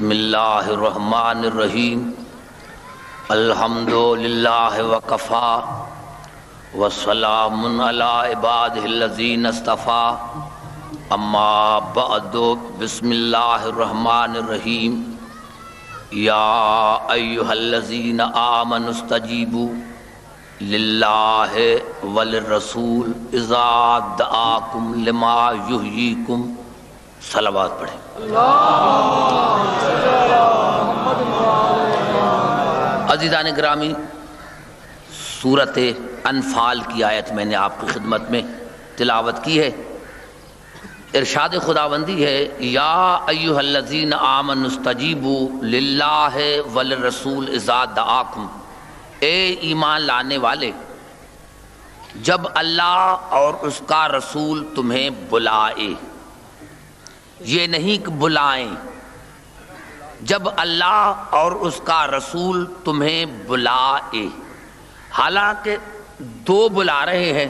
بسم اللہ الرحمن الرحیم الحمدللہ وکفا وسلام علی عبادہ الذین اصطفیٰ اما بعد بسم اللہ الرحمن الرحیم یا ایہا الذین آمنوا استجیبوا للہ وللرسول اذا دعاکم لما یحییکم. صلوات پڑھیں. عزیزان گرامی، سورۃ انفال کی آیت میں نے آپ کی خدمت میں تلاوت کی ہے. ارشاد خداوندی ہے یا ایھا الذین آمنوا استجیبوا للہ وللرسول اذا دعاکم. اے ایمان لانے والے، جب اللہ اور اس کا رسول تمہیں بلائے، یہ نہیں کہ بلائیں، جب اللہ اور اس کا رسول تمہیں بلائے. حالانکہ دو بلا رہے ہیں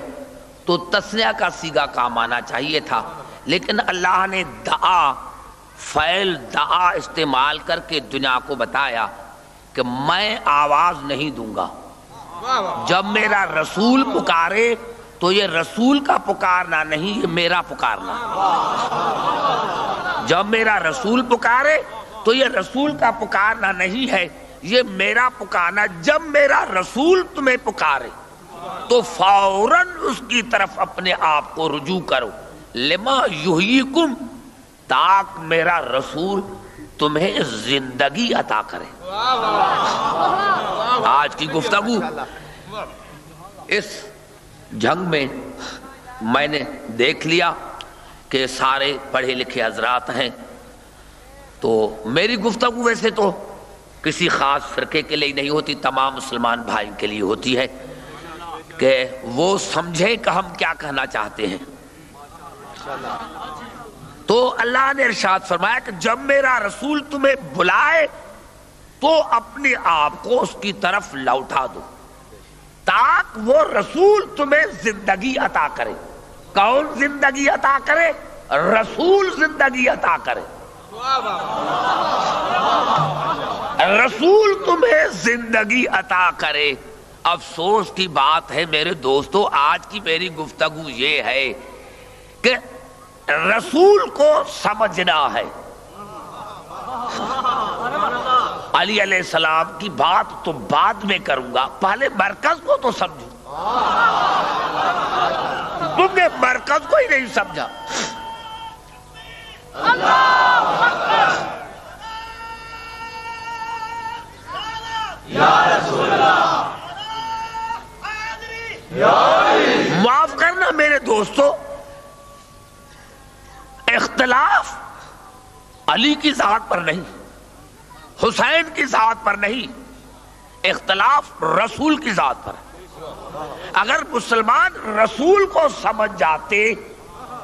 تو تسنیہ کا صیغہ کام آنا چاہیے تھا، لیکن اللہ نے دعا، فعل دعا استعمال کر کے دنیا کو بتایا کہ میں آواز نہیں دوں گا. جب میرا رسول پکارے تو یہ رسول کا پکارنا نہیں، یہ میرا پکارنا. جب میرا رسول پکارے تو یہ رسول کا پکارنا نہیں ہے، یہ میرا پکارنا. جب میرا رسول تمہیں پکارے تو فوراً اس کی طرف اپنے آپ کو رجوع کرو. لما یحییکم، تاکہ میرا رسول تمہیں زندگی عطا کرے. آج کی گفتگو اس جنگ میں میں نے دیکھ لیا کہ سارے پڑھے لکھے حضرات ہیں، تو میری گفتگو ویسے تو کسی خاص فرقے کے لیے نہیں ہوتی، تمام مسلمان بھائی کے لیے ہوتی ہے کہ وہ سمجھیں کہ ہم کیا کہنا چاہتے ہیں. تو اللہ نے ارشاد فرمایا کہ جب میرا رسول تمہیں بلائے تو اپنے آپ کو اس کی طرف لوٹا دو، تاکہ وہ رسول تمہیں زندگی عطا کرے. کون زندگی عطا کرے؟ رسول زندگی عطا کرے. رسول تمہیں زندگی عطا کرے. افسوس کی بات ہے میرے دوستو، آج کی میری گفتگو یہ ہے کہ رسول کو سمجھنا ہے. علی علیہ السلام کی بات تو بعد میں کروں گا، پہلے مرکز کو تو سمجھو. تم نے مرکز کو ہی نہیں سمجھا. معاف کرنا میرے دوستو، اختلاف علی کی ذات پر نہیں، حسین کی ذات پر نہیں، اختلاف رسول کی ذات پر. اگر مسلمان رسول کو سمجھ جاتے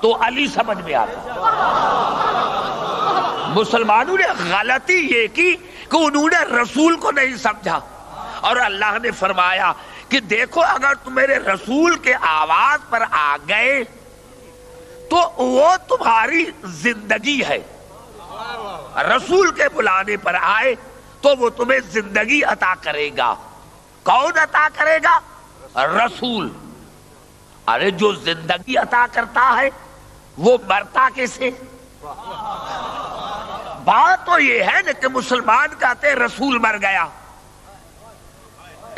تو علی سمجھ میں آتا. مسلمانوں نے غلطی یہ کی کہ انہوں نے رسول کو نہیں سمجھا، اور اللہ نے فرمایا کہ دیکھو اگر تم میرے رسول کے آواز پر آ گئے تو وہ تمہاری زندگی ہے. رسول کے بلانے پر آئے تو وہ تمہیں زندگی عطا کرے گا. کون عطا کرے گا؟ رسول. ارے جو زندگی عطا کرتا ہے وہ مرتا کیسے؟ بات تو یہ ہے نا کہ مسلمان کہتے رسول مر گیا.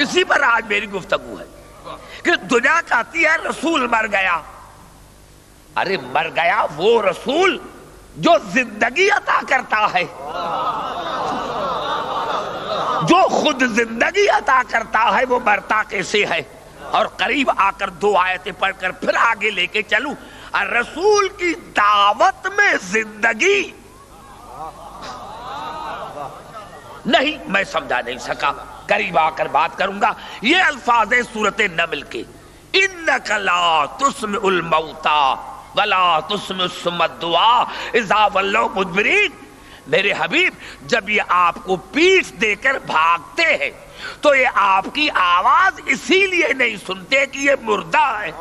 اسی پر آج میری گفتگو ہے کہ دنیا کہتی ہے رسول مر گیا. ارے مر گیا وہ رسول جو زندگی عطا کرتا ہے، جو خود زندگی عطا کرتا ہے وہ مرتا کیسے ہے؟ اور قریب آ کر دو آیتیں پڑھ کر پھر آگے لے کے چلوں. رسول کی دعوت میں زندگی نہیں، میں سمجھا نہیں سکا، قریب آ کر بات کروں گا. یہ الفاظ ہیں سورۃ نمل کے، اِنَّكَ لَا تُسْمِعُ الْمَوْتَىٰ وَلَا تُسْمِعُ الصُّمَّ الدُّعَاءَ اِذَا وَلَّوْا مُدْبِرِينَ. میرے حبیب جب یہ آپ کو پیٹھ دے کر بھاگتے ہیں تو یہ آپ کی آواز اسی لیے نہیں سنتے کہ یہ مردہ ہے.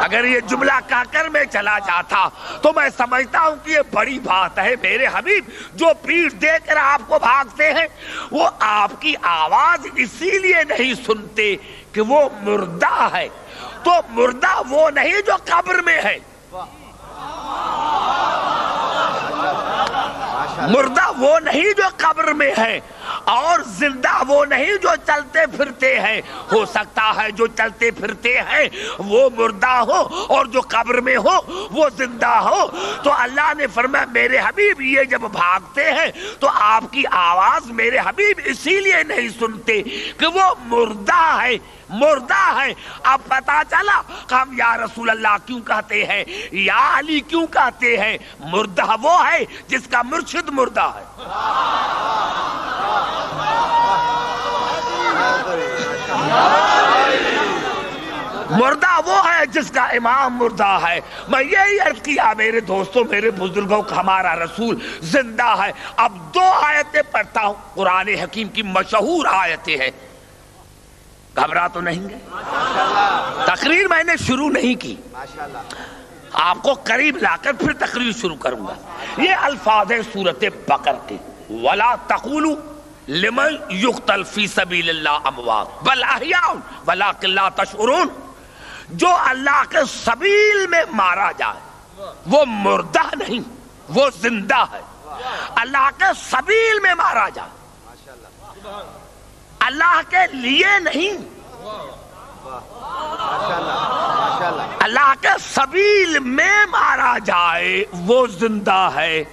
اگر یہ جملہ کہہ کر میں چلا جاتا تو میں سمجھتا ہوں کہ یہ بڑی بات ہے۔ میرے حبیب جو پیٹھ دے کر آپ کو بھاگتے ہیں وہ آپ کی آواز اسی لیے نہیں سنتے کہ وہ مردہ ہے، تو مردہ وہ نہیں جو قبر میں ہے، مردہ وہ نہیں جو قبر میں ہے، اور زندہ وہ نہیں جو چلتے پھرتے ہیں۔ ہو سکتا ہے جو چلتے پھرتے ہیں وہ مردہ ہو اور جو قبر میں ہو وہ زندہ ہو۔ تو اللہ نے فرمایا میرے حبیب یہ جب بھاگتے ہیں تو آپ کی آواز میرے حبیب اسی لیے نہیں سنتے کہ وہ مردہ ہے، مردہ ہے۔ اب پتا چلا کہ ہم یا رسول اللہ کیوں کہتے ہیں، یا علی کیوں کہتے ہیں۔ مردہ وہ ہے جس کا مرشد مردہ ہے، مردہ وہ ہے جس کا امام مردہ ہے۔ میں یہی عرض کیا میرے دوستوں، میرے بزرگوں کہ ہمارا رسول زندہ ہے۔ اب دو آیتیں پڑھتا ہوں، قرآن حکیم کی مشہور آیتیں ہیں، گھبرا تو نہیں گئے؟ تقریر میں نے شروع نہیں کی، آپ کو قریب لا کر پھر تقریر شروع کروں گا۔ یہ الفاظ ہیں سورۃ بقرہ کے، وَلَا تَقُولُوا لِمَنْ يُقْتَلْ فِي سَبِيلِ اللَّهِ أَمْوَاتٌ بَلْ أَحْيَاءٌ وَلَٰكِن لَا تَشْعُرُونَ۔ جو اللہ کے سبیل میں مارا جائے وہ مردہ نہیں، وہ زندہ ہے۔ اللہ کے سبیل میں مارا جائے، اللہ کے لیے نہیں، اللہ کے سبیل میں مارا جائے وہ زندہ ہے۔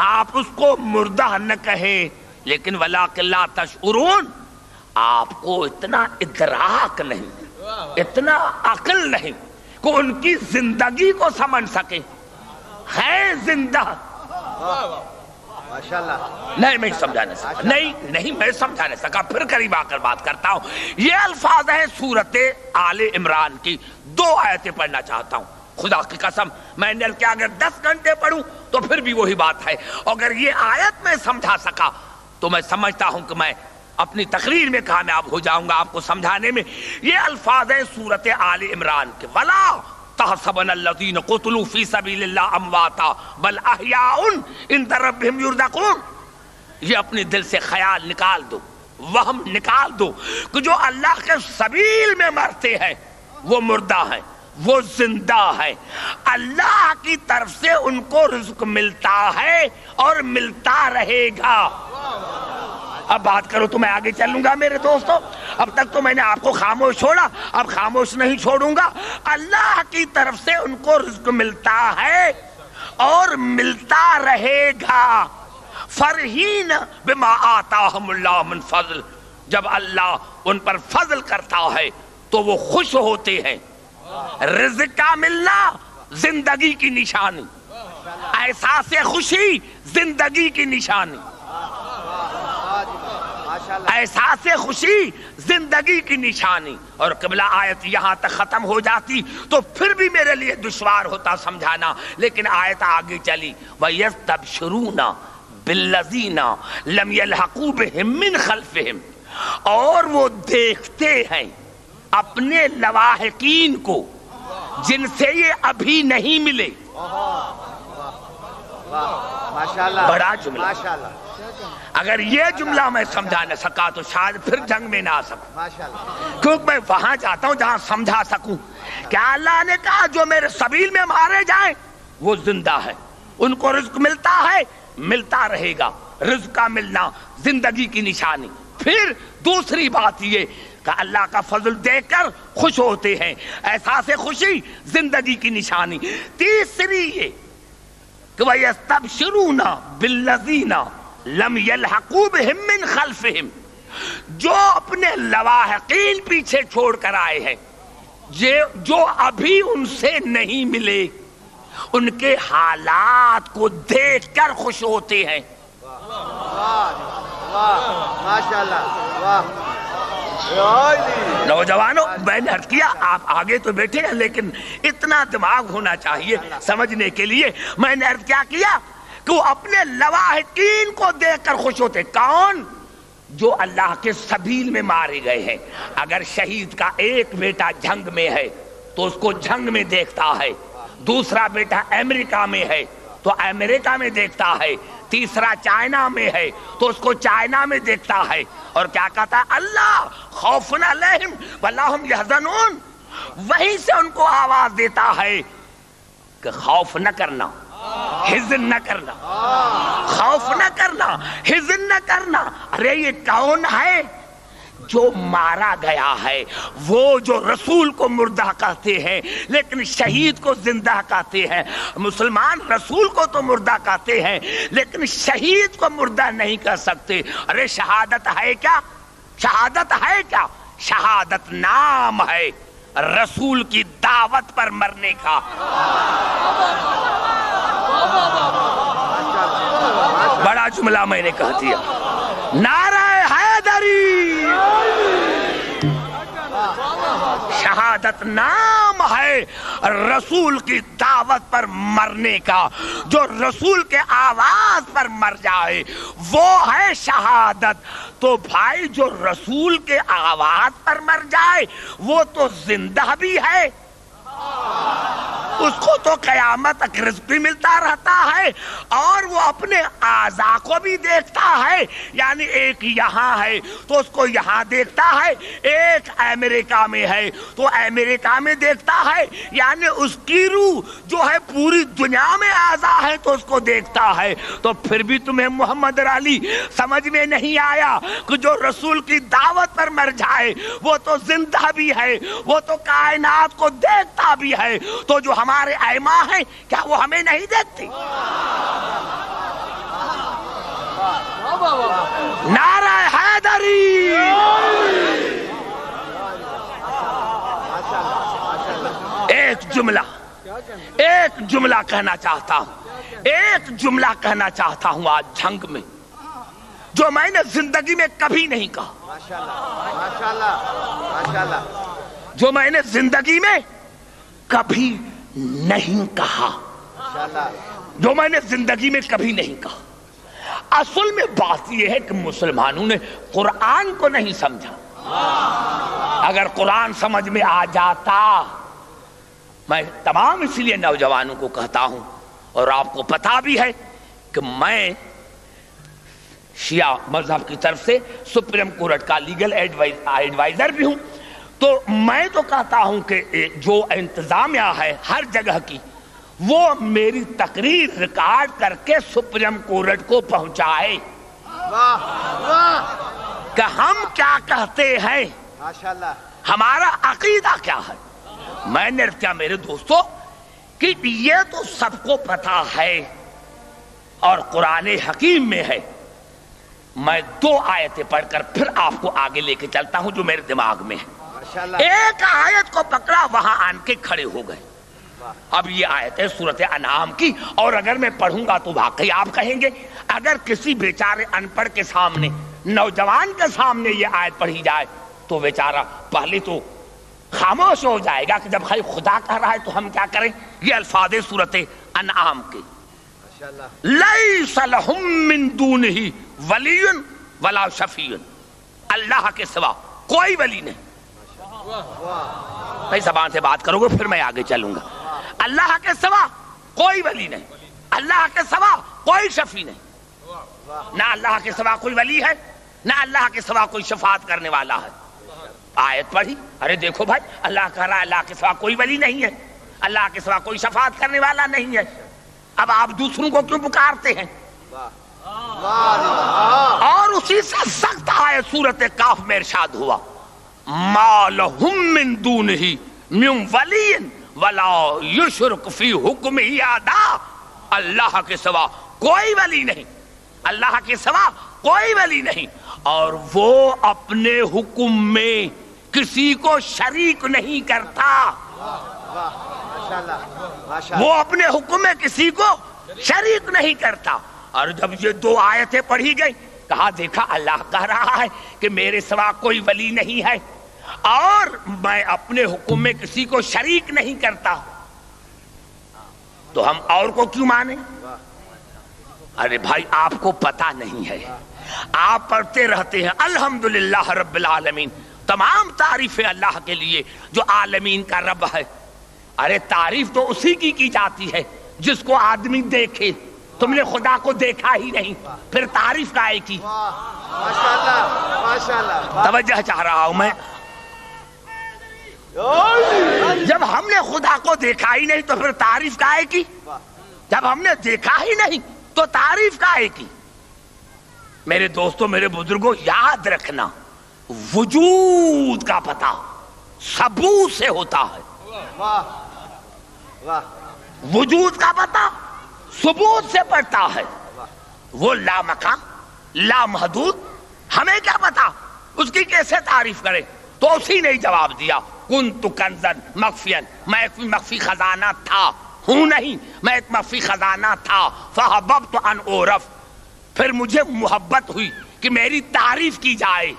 آپ اس کو مردہ نہ کہیں، لیکن وَلَٰكِن لَا تَشْعُرُونَ، آپ کو اتنا ادراک نہیں، اتنا عقل نہیں کہ ان کی زندگی کو سمجھ سکیں۔ ہے زندہ، نہیں میں سمجھا نہیں سکا، نہیں میں سمجھا نہیں سکا، پھر قریب آ کر بات کرتا ہوں۔ یہ الفاظ ہیں سورۃ آل عمران کی، دو آیتیں پڑھنا چاہتا ہوں۔ خدا کی قسم میں نے کیا اگر 10 گھنٹے پڑھوں تو پھر بھی وہی بات ہے۔ اگر یہ آیت میں سمجھا سکا تو میں سمجھتا ہوں کہ میں اپنی تقریر میں کامیاب ہو جاؤں گا آپ کو سمجھانے میں۔ یہ الفاظ ہیں سورۃ آل عمران کے، وَلَا تَحْسَبَنَّ الَّذِينَ قُتِلُوا فِي سَبِيلِ اللَّهِ أَمْوَاتًا بَلْ أَحْيَاءٌ عِندَ رَبِّهِمْ يُرْزَقُونَ۔ یہ اپنے دل سے خیال نکال دو، وہم نکال دو کہ جو اللہ کے سبیل میں مرتے ہیں وہ مردہ ہیں، وہ زندہ ہے۔ اللہ کی طرف سے ان کو رزق ملتا ہے اور ملتا رہے گا۔ اب بات کرو تو میں آگے چلوں گا میرے دوستو، اب تک تو میں نے آپ کو خاموش چھوڑا، اب خاموش نہیں چھوڑوں گا۔ اللہ کی طرف سے ان کو رزق ملتا ہے اور ملتا رہے گا۔ فرحین بما آتاہم اللہ من فضل، جب اللہ ان پر فضل کرتا ہے تو وہ خوش ہوتے ہیں۔ رزق کا ملنا زندگی کی نشانی، احساس خوشی زندگی کی نشانی، احساس خوشی زندگی کی نشانی۔ اور قبلہ آیت یہاں تک ختم ہو جاتی تو پھر بھی میرے لیے دشوار ہوتا سمجھانا، لیکن آیت آگے چلی، وَيَسْتَبْشِرُونَ بِالَّذِينَ لَمْ يَلْحَقُوا بِهِم مِّن خَلْفِهِمْ، اور وہ دیکھتے ہیں اپنے لواحقین کو جن سے یہ ابھی نہیں ملے۔ بڑا جملہ، اگر یہ جملہ میں سمجھا نہ سکا تو شاید پھر جنگ میں نہ آ سکوں، کیونکہ میں وہاں جاتا ہوں جہاں سمجھا سکوں۔ کیا اللہ نے کہا جو میرے سبیل میں مارے جائیں وہ زندہ ہے، ان کو رزق ملتا ہے، ملتا رہے گا۔ رزق کا ملنا زندگی کی نشانی۔ پھر دوسری بات یہ کہ اللہ کا فضل دیکھ کر خوش ہوتے ہیں، احساس خوشی زندگی کی نشانی۔ تیسری یہ کہ وَيَسْتَبْشِرُونَ بِالَّذِينَ لَمْ يَلْحَقُوا بِهِم مِّن خَلْفِهِمْ، جو اپنے لواحقین پیچھے چھوڑ کر آئے ہیں، جو ابھی ان سے نہیں ملے، ان کے حالات کو دیکھ کر خوش ہوتے ہیں۔ نوجوانوں میں نے عرض کیا آپ آگے تو بیٹھے ہیں لیکن اتنا دماغ ہونا چاہیے سمجھنے کے لیے۔ میں نے عرض کیا کہ وہ اپنے لواحقین کو دیکھ کر خوش ہوتے۔ کون؟ جو اللہ کے سبیل میں مارے گئے ہیں۔ اگر شہید کا ایک بیٹا جنگ میں ہے تو اس کو جنگ میں دیکھتا ہے، دوسرا بیٹا امریکہ میں ہے تو امریکہ میں دیکھتا ہے، تیسرا چائنا میں ہے تو اس کو چائنا میں دیکھتا ہے، اور کیا کہتا ہے؟ اللہ خوف علیہم ولا ہم یحزنون، وہیں سے ان کو آواز دیتا ہے کہ خوف نہ کرنا، حزن نہ کرنا، خوف نہ کرنا، حزن نہ کرنا۔ ارے یہ کون ہے جو مارا گیا ہے؟ وہ جو رسول کو مردہ کہتے ہیں لیکن شہید کو زندہ کہتے ہیں۔ مسلمان رسول کو تو مردہ کہتے ہیں لیکن شہید کو مردہ نہیں کہہ سکتے۔ ارے شہادت ہے کیا؟ شہادت ہے کیا؟ شہادت نام ہے رسول کی دعوت پر مرنے کا۔ بڑا جملہ میں نے کہہ دیا، نعرہ حیدری، شہادت نام ہے رسول کی دعوت پر مرنے کا۔ جو رسول کے آواز پر مر جائے وہ ہے شہادت۔ تو بھائی جو رسول کے آواز پر مر جائے وہ تو زندہ بھی ہے، اس کو تو قیامت تک رزق بھی ملتا رہتا ہے اور وہ اپنے اعضاء کو بھی دیکھتا ہے۔ یعنی ایک یہاں ہے تو اس کو یہاں دیکھتا ہے، ایک امریکہ میں ہے تو امریکہ میں دیکھتا ہے، یعنی اس کی روح جو ہے پوری دنیا میں اعضاء ہے تو اس کو دیکھتا ہے۔ تو پھر بھی تمہیں محمد علی سمجھ میں نہیں آیا کہ جو رسول کی دعوت پر مر جائے وہ تو زندہ بھی ہے، وہ تو کائنات کو دیکھتا بھی ہے۔ تو جو ہمارے ائمہ ہیں کیا وہ ہمیں نہیں دیکھتی؟ نعرہ حیدری، ایک جملہ کہنا چاہتا ہوں، ایک جملہ کہنا چاہتا ہوں آج جنگ میں جو میں نے زندگی میں کبھی نہیں کہا، جو میں نے زندگی میں کبھی نہیں کہا، جو میں نے زندگی میں کبھی نہیں کہا۔ اصل میں بات یہ ہے کہ مسلمانوں نے قرآن کو نہیں سمجھا۔ اگر قرآن سمجھ میں آ جاتا، میں تمام اس لیے نوجوانوں کو کہتا ہوں اور آپ کو پتا بھی ہے کہ میں شیعہ مذہب کی طرف سے سپریم کورٹ کا لیگل ایڈوائزر بھی ہوں، تو میں تو کہتا ہوں کہ جو انتظامیہ ہے ہر جگہ کی وہ میری تقریر ریکارڈ کر کے سپریم کورٹ کو پہنچائے کہ ہم کیا کہتے ہیں، ہمارا عقیدہ کیا ہے۔ میں نے کیا میرے دوستو کہ یہ تو سب کو پتا ہے اور قرآن حکیم میں ہے۔ میں 2 آیتیں پڑھ کر پھر آپ کو آگے لے کے چلتا ہوں جو میرے دماغ میں ہے۔ ایک آیت کو پکڑا وہاں آن کے کھڑے ہو گئے۔ اب یہ آیت ہے سورۃ انعام کی، اور اگر میں پڑھوں گا تو واقعی آپ کہیں گے اگر کسی بیچارے ان پڑھ کے سامنے، نوجوان کے سامنے یہ آیت پڑھی جائے تو بیچارہ پہلے تو خاموش ہو جائے گا کہ جب خیر خدا کہہ رہا ہے تو ہم کیا کریں۔ یہ الفاظ سورۃ انعام کے، لیس لہم من دونہ ولی ولا شفیع، اللہ کے سوا کوئی ولی نہیں۔ بھائی زبان سے بات کرو گے پھر میں آگے چلوں گا۔ اللہ کے سوا کوئی ولی نہیں، اللہ کے سوا کوئی شفیع نہیں، نہ اللہ کے سوا کوئی ولی ہے نہ اللہ کے سوا کوئی شفاعت کرنے والا ہے۔ آیت پڑھی، ارے دیکھو بھائی اللہ کہہ رہا ہے اللہ کے سوا کوئی ولی نہیں ہے، اللہ کے سوا کوئی شفاعت کرنے والا نہیں ہے، اب آپ دوسروں کو کیوں پکارتے ہیں؟ اور اسی سے سخت آیت سورۃ کاف میں ارشاد ہوا، ما لہم من دونہ من ولی ولا یشرک فی حکمہ احدا، اللہ کے سوا کوئی ولی نہیں، اللہ کے سوا کوئی ولی نہیں، اور وہ اپنے حکم میں کسی کو شریک نہیں کرتا، وہ اپنے حکم میں کسی کو شریک نہیں کرتا۔ اور جب یہ 2 آیتیں پڑھی گئی کہا دیکھا اللہ کہہ رہا ہے کہ میرے سوا کوئی ولی نہیں ہے اور میں اپنے حکم میں کسی کو شریک نہیں کرتا، تو ہم اور کو کیوں مانیں؟ ارے بھائی آپ کو پتا نہیں ہے، آپ پڑھتے رہتے ہیں الحمدللہ رب العالمین، تمام تعریفیں اللہ کے لیے جو عالمین کا رب ہے، ارے تعریف تو اسی کی جاتی ہے جس کو آدمی دیکھے. تم نے خدا کو دیکھا ہی نہیں, پھر تعریف کائے کی؟ توجہ چاہ رہا ہوں میں. جب ہم نے خدا کو دیکھا ہی نہیں تو پھر تعریف کائے کی؟ جب ہم نے دیکھا ہی نہیں تو تعریف کائے کی؟ میرے دوستوں, میرے بزرگوں, یاد رکھنا, وجود کا پتہ ثبوت سے ہوتا ہے. وجود کا پتہ ثبوت سے پڑتا ہے. وہ لا مقام لا محدود, ہمیں کیا پتا اس کی کیسے تعریف کرے؟ تو اسی نے جواب دیا, کنت کنزن مخفین, میں ایک مخفی خزانہ تھا, ہوں نہیں, میں ایک مخفی خزانہ تھا. فحببت ان اعرف, پھر مجھے محبت ہوئی کہ میری تعریف کی جائے.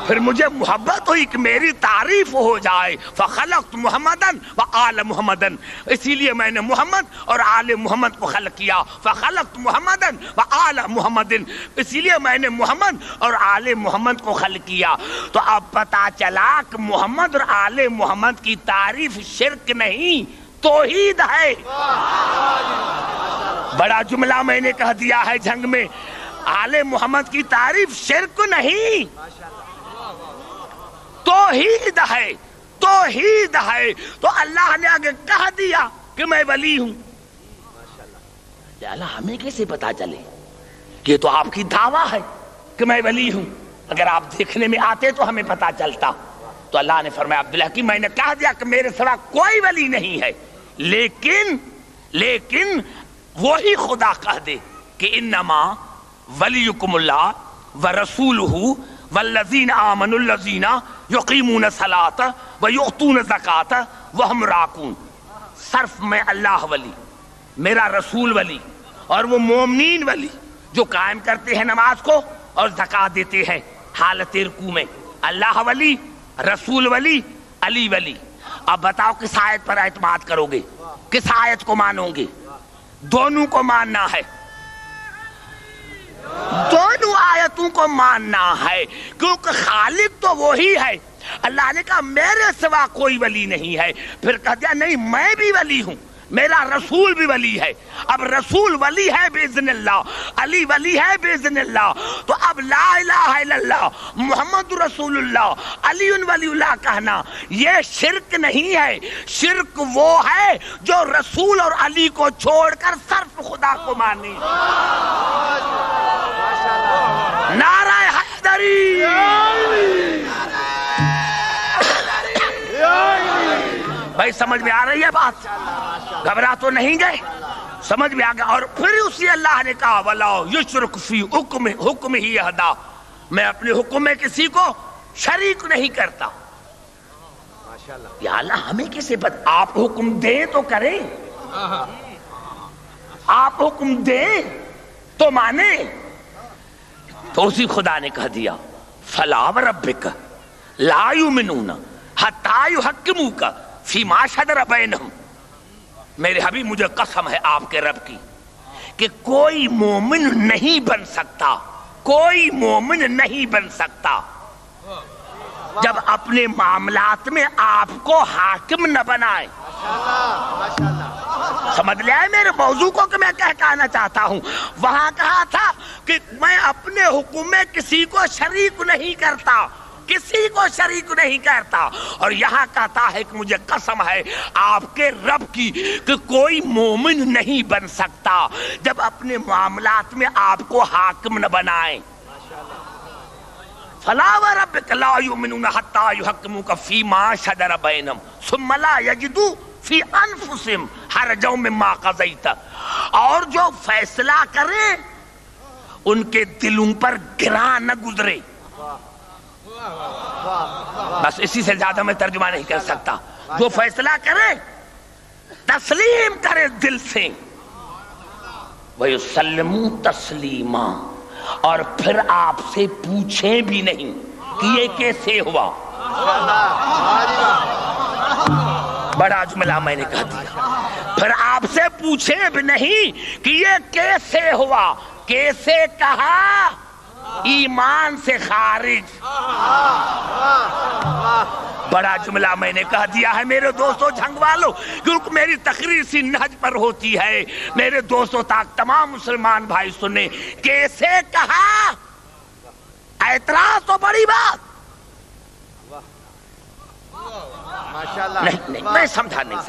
پھر مجھے محبت ہوئی کہ میری تعریف ہو جائے. فخلقت محمدن و آل محمدن, اسی لیے میں نے محمد اور آل محمد کو خلق کیا. فخلقت محمدن و آل محمدن, اسی لیے میں نے محمد اور آل محمد کو خلق کیا. تو اب پتا چلا کہ محمد اور آل محمد کی تعریف شرک نہیں, توحید ہے. بڑا جملہ میں نے کہہ دیا ہے جنگ میں, آل محمد کی تعریف شرک نہیں, توحید ہے, توحید ہے. تو اللہ نے آگے کہہ دیا کہ میں ولی ہوں. اللہ ہمیں کیسے پتا چلے؟ کہ تو آپ کی دعویٰ ہے کہ میں ولی ہوں, اگر آپ دیکھنے میں آتے تو ہمیں پتا چلتا. تو اللہ نے فرمایا عبداللہ کہ میں نے کہہ دیا کہ میرے سوا کوئی ولی نہیں ہے, لیکن وہی خدا کہہ دے کہ انما ولیکم اللہ ورسولہ والذین آمنوا الذین یقیمون الصلاۃ ویؤتون الزکاۃ وہم راکعون. صرف میں اللہ ولی, میرا رسول ولی, اور وہ مومنین ولی جو قائم کرتے ہیں نماز کو اور زکات دیتے ہیں حالت رکوع میں. اللہ ولی, رسول ولی, علی ولی. اب بتاؤ کس آیت پر اعتماد کرو گے, کس آیت کو مانو گے؟ دونوں کو ماننا ہے, دونوں آیتوں کو ماننا ہے, کیونکہ خالق تو وہی ہے. اللہ نے کہا میرے سوا کوئی ولی نہیں ہے, پھر کہہ دیا نہیں میں بھی ولی ہوں, میرا رسول بھی ولی ہے. اب رسول ولی ہے باذن اللہ, علی ولی ہے باذن اللہ. تو اب لا الہ الا اللہ محمد رسول اللہ علی ولی اللہ کہنا یہ شرک نہیں ہے. شرک وہ ہے جو رسول اور علی کو چھوڑ کر صرف خدا کو مانے. نعرہ حیدری, بھائی سمجھ میں آ رہی ہے بات؟ گھبرا تو نہیں گئے؟ سمجھ میں آ گیا. اور پھر اسی اللہ نے کہا وَلَا يُشْرِكُ فِي حُكْمِهِ أَحَدًا, میں اپنے حکم میں کسی کو شریک نہیں کرتا. یا اللہ ہمیں کیسے پتہ؟ آپ حکم دیں تو کریں, آپ حکم دیں تو مانے. تو اسی خدا نے کہہ دیا فَلَا وَرَبِّكَ لَا يُؤْمِنُونَ حَتَّىٰ يُحَكِّمُوكَ فِيمَا شَجَرَ بَيْنَهُمْ. میرے حبیب مجھے قسم ہے آپ کے رب کی کہ کوئی مومن نہیں بن سکتا, کوئی مومن نہیں بن سکتا جب اپنے معاملات میں آپ کو حاکم نہ بنائے. سمجھ لیا ہے میرے موضوع کو کہ میں کیا کہنا چاہتا ہوں؟ وہاں کہا تھا کہ میں اپنے حکم میں کسی کو شریک نہیں کرتا, کسی کو شریک نہیں کرتا. اور یہاں کہتا ہے کہ مجھے قسم ہے آپ کے رب کی کہ کوئی مومن نہیں بن سکتا جب اپنے معاملات میں آپ کو حاکم نہ بنائیں. فَلَا وَرَبِّكَ لَا يُؤْمِنُونَ حَتَّىٰ يُحَكِّمُوكَ فِيمَا شَجَرَ بَيْنَهُمْ ثُمَّ لَا يَجِدُوا فِي أَنفُسِهِمْ حَرَجًا مِّمَّا قَضَيْتَ. اور جو فیصلہ کرے ان کے دلوں پر گراں نہ گزرے. بس اسی سے زیادہ میں ترجمہ نہیں کر سکتا. جو فیصلہ کرے تسلیم کرے دل سے. وَيُسَلِّمُوا تَسْلِيمًا, اور پھر آپ سے پوچھیں بھی نہیں کہ یہ کیسے ہوا. بڑا جملہ میں نے کہہ دیا, پھر آپ سے پوچھیں بھی نہیں کہ یہ کیسے ہوا. کیسے کہا؟ ایمان سے خارج. بڑا جملہ میں نے کہہ دیا ہے میرے دوستوں جھنگ والوں، کیونکہ میری تقریر سی نہج پر ہوتی ہے۔ میرے دوستوں تاک تمام مسلمان بھائی سنیں، کیسے کہا؟ اعتراض تو بڑی بات نہیں، میں سمجھا نہیں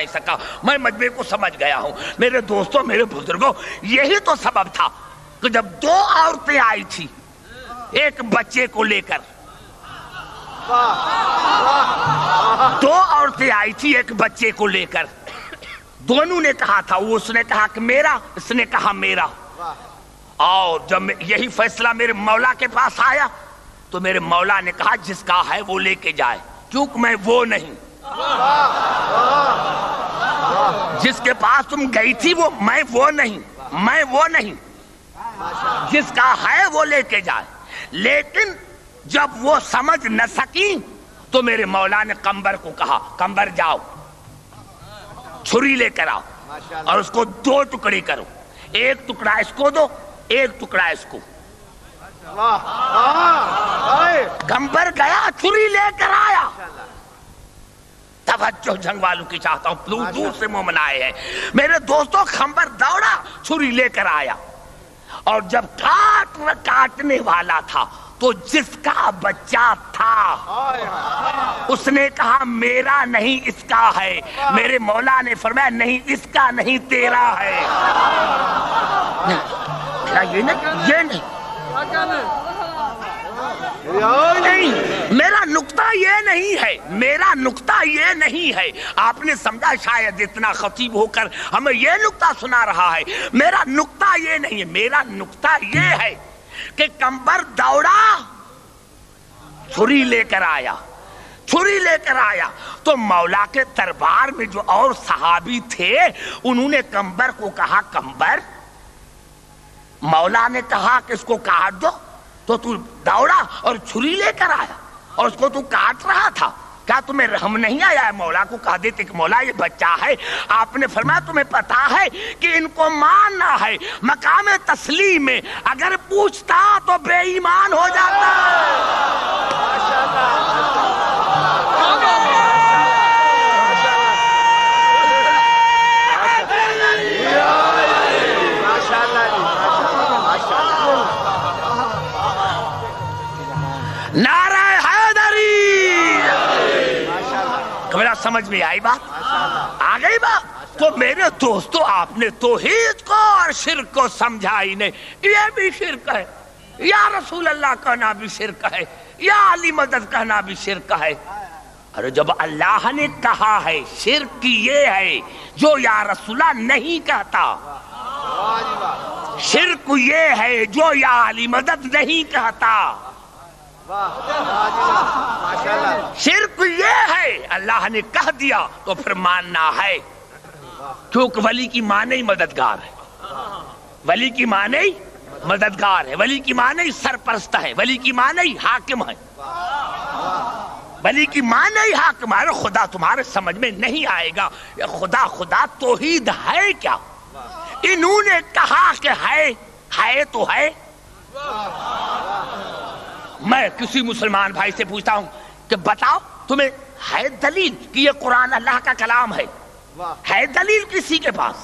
سکا، میں مجمع کو سمجھ گیا ہوں۔ میرے دوستوں، میرے بزرگوں، یہی تو سبب تھا کہ جب دو عورتیں آئی تھی ایک بچے کو لے کر، دو عورتیں آئی تھی ایک بچے کو لے کر، دونوں نے کہا تھا، وہ اس نے کہا کہ میرا، اس نے کہا میرا، اور جب یہی فیصلہ میرے مولا کے پاس آیا تو میرے مولا نے کہا جس کا ہے وہ لے کے جائے، کیونکہ میں وہ نہیں، جس کے پاس تم گئی تھی میں وہ نہیں، جس کا ہے وہ لے کے جائے۔ لیکن جب وہ سمجھ نہ سکی تو میرے مولا نے قمبر کو کہا، قمبر جاؤ چھری لے کر آؤ اور اس کو دو ٹکڑے کرو، ایک ٹکڑا اس کو دو، ایک ٹکڑا اس کو۔ قمبر گیا، چھری لے کر آیا۔ توجہ جنگ والوں کی چاہتا ہوں، دور سے مومن آئے ہیں میرے دوستوں۔ قمبر دوڑا، چھری لے کر آیا، اور جب کاٹنے والا تھا تو جس کا بچہ تھا اس نے کہا میرا نہیں اس کا ہے۔ میرے مولا نے فرمایا نہیں اس کا نہیں تیرا ہے۔ یہ نہیں، میرا نقطہ یہ نہیں ہے، آپ نے سمجھا شاید اتنا خطیب ہو کر ہمیں یہ نقطہ سنا رہا ہے، میرا نقطہ یہ نہیں ہے، میرا نقطہ یہ ہے کہ قمبر دوڑا، چھری لے کر آیا تو مولا کے دربار میں جو اور صحابی تھے انہوں نے قمبر کو کہا قمبر، مولا نے کہا کہ اس کو کاٹ دو تو تو دوڑا اور چھری لے کر آیا اور اس کو تو کاٹ رہا تھا، کیا تمہیں رحم نہیں آیا ہے؟ مولا کو کہا دیتے کہ مولا یہ بچہ ہے، آپ نے فرمایا تمہیں پتا ہے کہ ان کو ماننا ہے، مقام تسلیم میں اگر پوچھتا تو بے ایمان ہو جاتا۔ نعرہ حیدری، میرا سمجھ میں آئی بات؟ آ گئی بات؟ تو میرے دوستو آپ نے توحید کو اور شرک کو سمجھا ہی نہیں، یہ بھی شرک ہے، یا رسول اللہ کہنا بھی شرک ہے، یا علی مدد کہنا بھی شرک ہے۔ ارے جب اللہ نے کہا ہے شرک یہ ہے جو یا رسول اللہ نہیں کہتا، شرک یہ ہے جو یا علی مدد نہیں کہتا، شرک یہ ہے اللہ نے کہہ دیا تو پھر ماننا ہے، کیونکہ ولی کی معنی مددگار ہے، ولی کی معنی مددگار ہے، ولی کی معنی سرپرست ہے، ولی کی معنی حاکم ہے، ولی کی معنی حاکم ہے۔ خدا تمہارے سمجھ میں نہیں آئے گا، خدا توحید ہے کیا؟ انہوں نے کہا کہ ہے تو ہے۔ میں کسی مسلمان بھائی سے پوچھتا ہوں کہ بتاؤ تمہیں ہے دلیل کہ یہ قرآن اللہ کا کلام ہے دلیل کسی کے پاس؟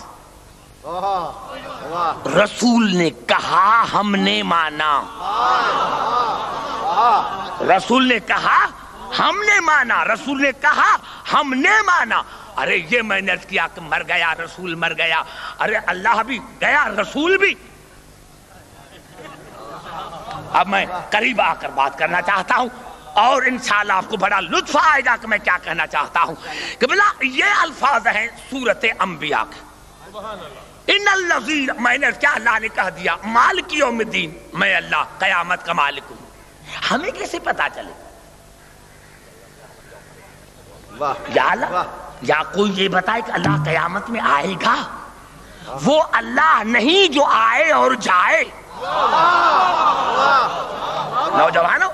رسول نے کہا ہم نے مانا، رسول نے کہا ہم نے مانا، رسول نے کہا ہم نے مانا۔ ارے یہ میں نے کیا کہ مر گیا رسول، مر گیا، ارے اللہ بھی گیا رسول بھی۔ اب میں قریب آ کر بات کرنا چاہتا ہوں اور انشاءاللہ آپ کو بڑا لطف آئے گا کہ میں کیا کہنا چاہتا ہوں کہ بلا یہ الفاظ ہیں سورت انبیاء کے، ان الذین، میں نے کیا اللہ نے کہہ دیا مالک یوم الدین، میں اللہ قیامت کا مالک ہوں۔ ہمیں کیسے پتا چلے؟ یا اللہ، یا کوئی یہ بتائے کہ اللہ قیامت میں آئے گا؟ وہ اللہ نہیں جو آئے اور جائے۔ نوجوانوں،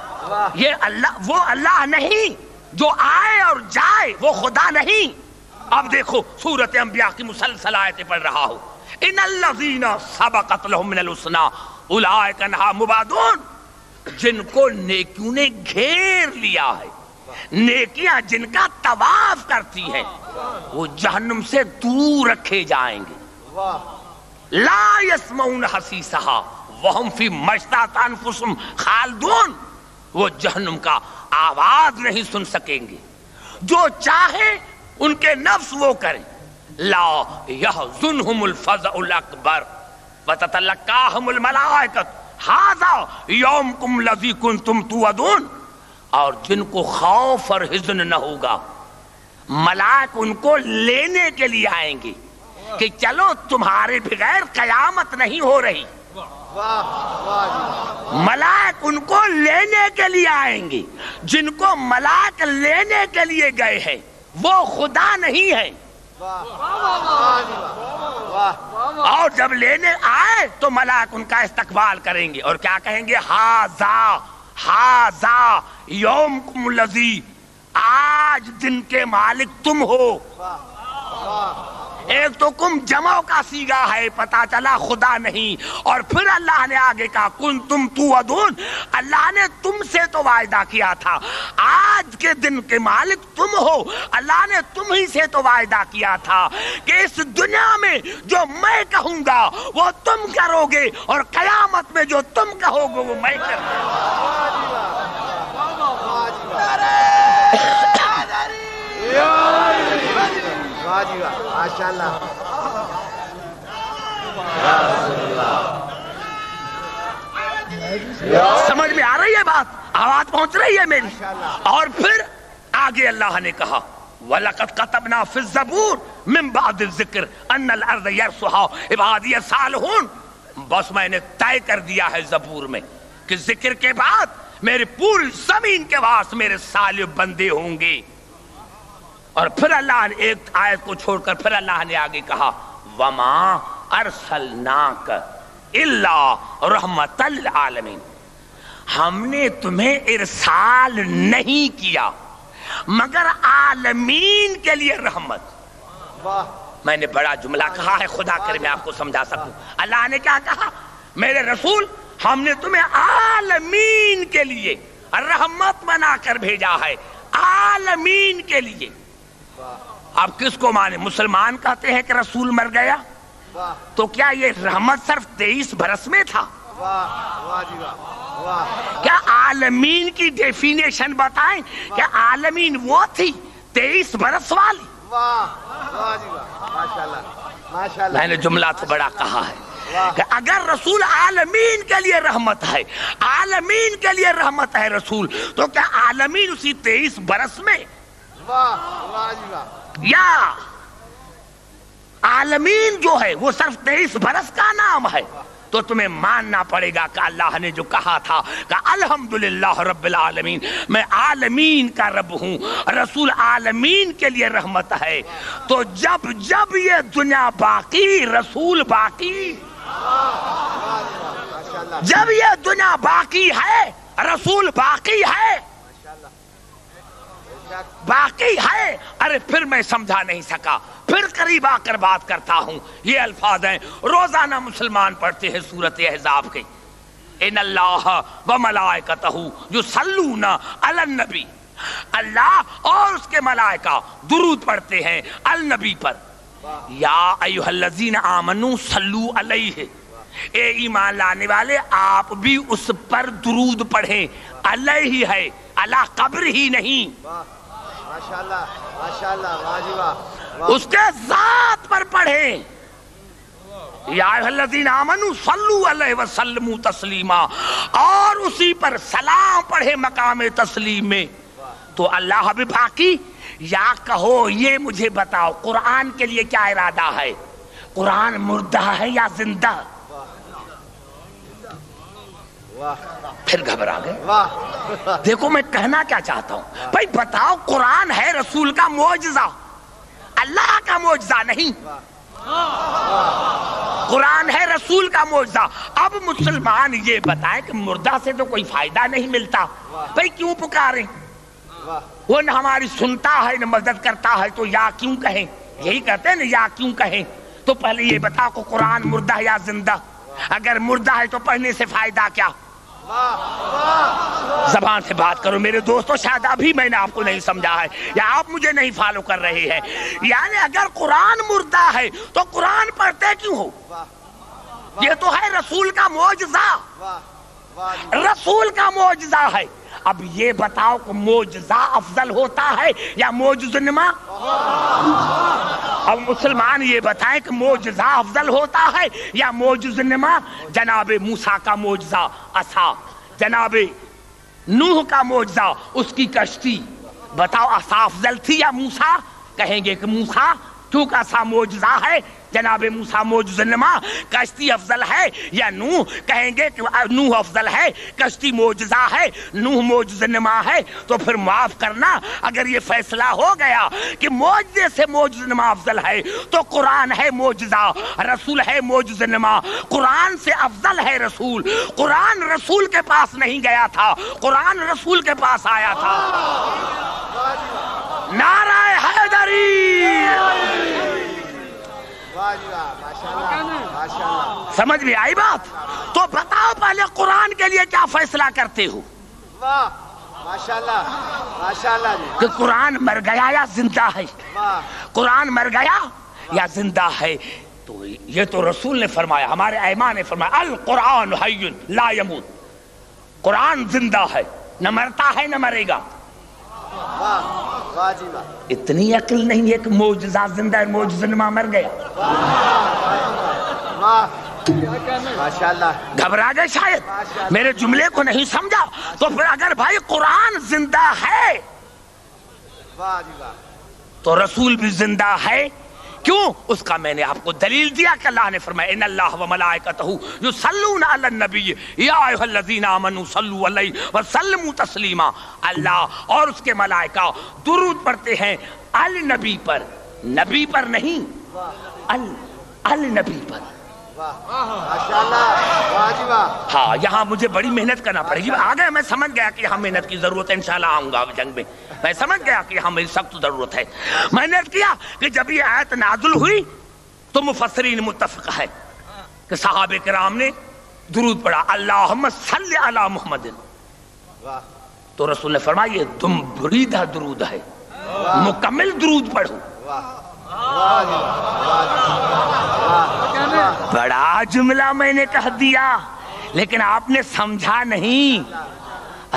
یہ اللہ، وہ اللہ نہیں جو آئے اور جائے، وہ خدا نہیں۔ اب دیکھو سورت انبیاء کی مسلسل آیتیں پڑھ رہا ہوں، ان الذین سبقت لهم من الحسنی اولئک عنہا مبعدون، جن کو نیکیوں نے گھیر لیا ہے، نیکیاں جن کا طواف کرتی ہیں وہ جہنم سے دور رکھے جائیں گے. لا يسمعون حسیسہا وہم فی ما اشتہت انفسہم خالدون. وہ جہنم کا آواز نہیں سن سکیں گے، جو چاہے ان کے نفس وہ کریں. لا يحزنہم الفزع الاکبر وتتلقاہم الملائکۃ ھذا یومکم الذی کنتم توعدون. اور جن کو خوف اور حزن نہ ہوگا، ملائک ان کو لینے کے لیے آئیں گے کہ چلو تمہارے بغیر قیامت نہیں ہو رہی. ملائک ان کو لینے کے لیے آئیں گے. جن کو ملائک لینے کے لیے گئے ہیں وہ خدا نہیں ہے. اور جب لینے آئے تو ملائک ان کا استقبال کریں گے اور کیا کہیں گے؟ ھذا یومکم الذی، آج دن کے مالک تم ہو. ایک تو کم جمع کا صیغہ ہے، پتا چلا خدا نہیں. اور پھر اللہ نے آگے کہا کنتم توعدون، اللہ نے تم سے تو وعدہ کیا تھا. آج کے دن کے مالک تم ہو، اللہ نے تم ہی سے تو وعدہ کیا تھا کہ اس دنیا میں جو میں کہوں گا وہ تم کرو گے اور قیامت میں جو تم کہو گے وہ میں کروں گا. سمجھ میں آ رہی ہے بات؟ آواز پہنچ رہی ہے میری؟ اور پھر آگے اللہ نے کہا وَلَقَدْ كَتَبْنَا فِي الزَّبُورِ مِن بَعْدِ الذِّكْرِ أَنَّ الْأَرْضَ يَرِثُهَا عِبَادِيَ الصَّالِحُونَ. بس میں نے طے کر دیا ہے زبور میں کہ ذکر کے بعد میری پوری زمین کے وارث میرے صالح بندے ہوں گے. اور پھر اللہ نے ایک آیت کو چھوڑ کر پھر اللہ نے آگے کہا وَمَا أَرْسَلْنَاكَ إِلَّا رَحْمَةً لِلْعَالَمِينَ. ہم نے تمہیں ارسال نہیں کیا مگر عالمین کے لیے رحمت. میں نے بڑا جملہ کہا ہے، خدا کرے میں آپ کو سمجھا سکوں. اللہ نے کیا کہا؟ میرے رسول ہم نے تمہیں عالمین کے لیے رحمت بنا کر بھیجا ہے، عالمین کے لیے. آپ کس کو مانے؟ مسلمان کہتے ہیں کہ رسول مر گیا، تو کیا یہ رحمت صرف 23 برس میں تھا؟ کیا عالمین کی ڈیفینیشن بتائیں کہ عالمین وہ تھی 23 برس والی؟ میں نے جملہ تو بڑا کہا ہے کہ اگر رسول عالمین کے لیے رحمت ہے، عالمین کے لیے رحمت ہے رسول، تو کیا عالمین اسی 23 برس میں؟ یا عالمین جو ہے وہ صرف 23 برس کا نام ہے؟ تو تمہیں ماننا پڑے گا کہ اللہ نے جو کہا تھا کہ الحمدللہ رب العالمین، میں عالمین کا رب ہوں، رسول عالمین کے لیے رحمت ہے. تو جب جب یہ دنیا باقی رسول باقی، جب یہ دنیا باقی ہے رسول باقی ہے، باقی ہے. ارے پھر میں سمجھا نہیں سکا، پھر قریب آ کر بات کرتا ہوں. یہ الفاظ ہیں روزانہ مسلمان پڑھتے ہیں سورۃ احزاب کے. ان اللہ و ملائکتہ یصلون علی النبی، اللہ اور اس کے ملائکہ درود پڑھتے ہیں النبی پر. یا ایھا الذین آمنوا صلوا علیہ، اے ایمان لانے والے آپ بھی اس پر درود پڑھیں. علیہ ہے، اللہ قبر ہی نہیں، اس کے ذات پر پڑھیں. یا ایھا الذین آمنوا صلوا علیہ وسلموا تسلیما، اور اسی پر سلام پڑھے مقام تسلیم میں. تو اللہ بھی باقی. یا کہو یہ مجھے بتاؤ قرآن کے لیے کیا ارادہ ہے؟ قرآن مردہ ہے یا زندہ؟ پھر گھبرا گئے. دیکھو میں کہنا کیا چاہتا ہوں، بھائی بتاؤ قرآن ہے رسول کا معجزہ، اللہ کا معجزہ نہیں. قرآن ہے رسول کا معجزہ. اب مسلمان یہ بتائیں کہ مردہ سے تو کوئی فائدہ نہیں ملتا، بھائی کیوں پکاریں؟ وہ نہ ہماری سنتا ہے نہ مدد کرتا ہے، تو یا کیوں کہیں؟ یہی کہتے ہیں نا یا کیوں کہیں. تو پہلے یہ بتاؤ کہ قرآن مردہ یا زندہ؟ اگر مردہ ہے تو پڑھنے سے فائدہ کیا؟ زبان سے بات کرو میرے دوستو، شاید ابھی میں نے آپ کو نہیں سمجھا ہے یا آپ مجھے نہیں فالو کر رہے ہیں. یعنی اگر قرآن مردہ ہے تو قرآن پڑھتے کیوں ہو؟ یہ تو ہے رسول کا معجزہ، رسول کا معجزہ ہے. اب یہ بتاؤ کہ معجزہ افضل ہوتا ہے یا معجزہ نما؟ اب مسلمان یہ بتائیں کہ معجزہ افضل ہوتا ہے یا معجزہ نما؟ جناب موسیٰ کا معجزہ عصا، جناب نوح کا معجزہ اس کی کشتی، بتاؤ عصا افضل تھی یا موسیٰ؟ کہیں گے کہ موسیٰ، کیونکہ عصا معجزہ ہے. جناب موسیٰ معجزہ نما، کشتی افضل ہے یا نوح؟ کہیں گے کہ نوح افضل ہے، کشتی معجزہ ہے، نوح معجزہ نما ہے. تو پھر معاف کرنا، اگر یہ فیصلہ ہو گیا کہ معجزے سے معجزہ نما افضل ہے تو قرآن ہے معجزہ، رسول ہے معجزہ نما. قرآن سے افضل ہے رسول. قرآن رسول کے پاس نہیں گیا تھا، قرآن رسول کے پاس آیا تھا. نعرہ حیدری! سمجھ میں آئی بات؟ تو بتاؤ پہلے قرآن کے لیے کیا فیصلہ کرتے ہو؟ کہ قرآن مر گیا یا زندہ ہے؟ قرآن مر گیا یا زندہ ہے؟ تو یہ تو رسول نے فرمایا، ہمارے ائمہ نے فرمایا القرآن حی لا یموت. قرآن زندہ ہے، نہ مرتا ہے نہ مرے گا. اتنی عقل نہیں ہے کہ معجزہ زندہ ہے، معجزہ نما مر گیا. گھبرا گئے شاید، میرے جملے کو نہیں سمجھا. تو پھر اگر بھائی قرآن زندہ ہے تو رسول بھی زندہ ہے. کیوں؟ اس کا میں نے آپ کو دلیل دیا کہ اللہ نے فرمایا ان اللہ و ملائکتہ یصلون علی النبی یا ایھا الذین آمنوا صلوا علیہ وسلموا تسلیما. اللہ اور اس کے ملائکہ درود پڑھتے ہیں النبی پر، نبی پر نہیں، النبی پر. ہاں یہاں مجھے بڑی محنت کرنا پڑے گی. آگے میں سمجھ گیا کہ یہاں محنت کی ضرورت ہے، انشاءاللہ آؤں گا جنگ میں. میں سمجھ گیا کہ یہاں میری سخت ضرورت ہے. میں نے کیا کہ جب یہ آیت نازل ہوئی تو مفسرین متفق ہے کہ صحابہ کرام نے درود پڑھا اللہم صلی علی محمد. تو رسول نے فرمایا یہ تم بریدہ درود ہے، مکمل درود پڑھو. بڑا جملہ میں نے کہہ دیا لیکن آپ نے سمجھا نہیں.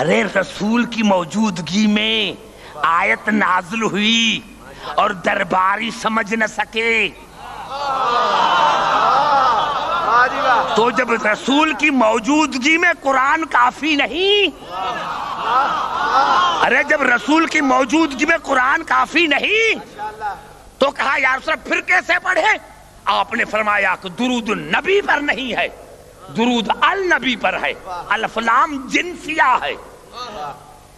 ارے رسول کی موجودگی میں آیت نازل ہوئی اور درباری سمجھ نہ سکے. تو جب رسول کی موجودگی میں قرآن کافی نہیں، ارے جب رسول کی موجودگی میں قرآن کافی نہیں تو کہا یا رسول اللہ پھر کیسے پڑھے؟ آپ نے فرمایا کہ درود نبی پر نہیں ہے، درود النبی پر ہے. الف لام جنسیہ ہے،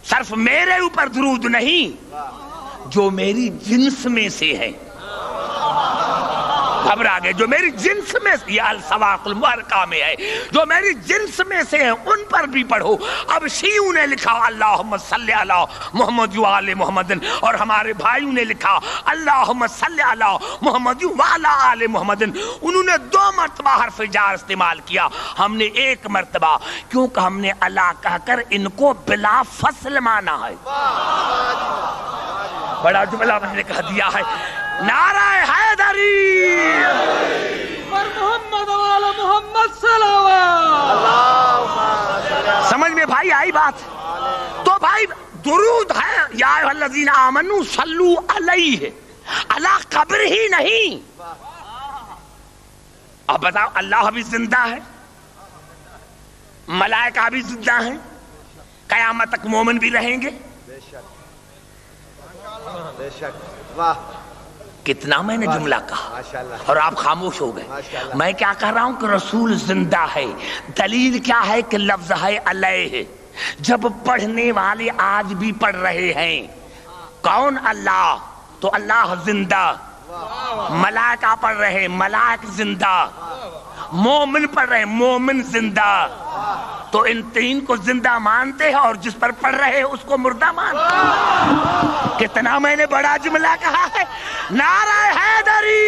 صرف میرے اوپر درود نہیں، جو میری جنس میں سے ہے. گھبرا گئے؟ جو میری جنس میں سے، یہ السواق المبارکہ میں ہے، جو میری جنس میں سے ہیں ان پر بھی پڑھو. اب شیعوں نے لکھا اللہم صلی علی محمد و آل محمد، اور ہمارے بھائیوں نے لکھا اللہم صلی علی محمد و علی آل محمد. انہوں نے 2 مرتبہ حرف جار استعمال کیا، ہم نے 1 مرتبہ، کیونکہ ہم نے اللہ کہہ کر ان کو بلا فصل مانا ہے. بڑا جملہ میں نے کہہ دیا ہے. نعرہ حیدری پر محمد والا محمد صلوات. سمجھ میں بھائی آئی بات؟ تو بھائی درود ہے یا ایھا الذین آمنوا صلوا علیہ، اللہ قبر ہی نہیں. اب بتاؤ اللہ بھی زندہ ہے، ملائکہ بھی زندہ ہیں، قیامت تک مومن بھی رہیں گے. بے شک. واہ کتنا میں نے جملہ کہا اور آپ خاموش ہو گئے. میں کیا کہہ رہا ہوں کہ رسول زندہ ہے. دلیل کیا ہے کہ لفظ ہے علیہ. جب پڑھنے والے آج بھی پڑھ رہے ہیں، کون؟ اللہ. تو اللہ زندہ. ملائکہ پڑھ رہے ہیں، ملائک زندہ. مومن پڑھ رہے ہیں، مومن زندہ. تو ان 3 کو زندہ مانتے ہیں اور جس پر پڑھ رہے ہیں اس کو مردہ مانتے ہیں. کتنا میں نے بڑا جملہ کہا ہے. نعرہ حیدری.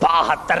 72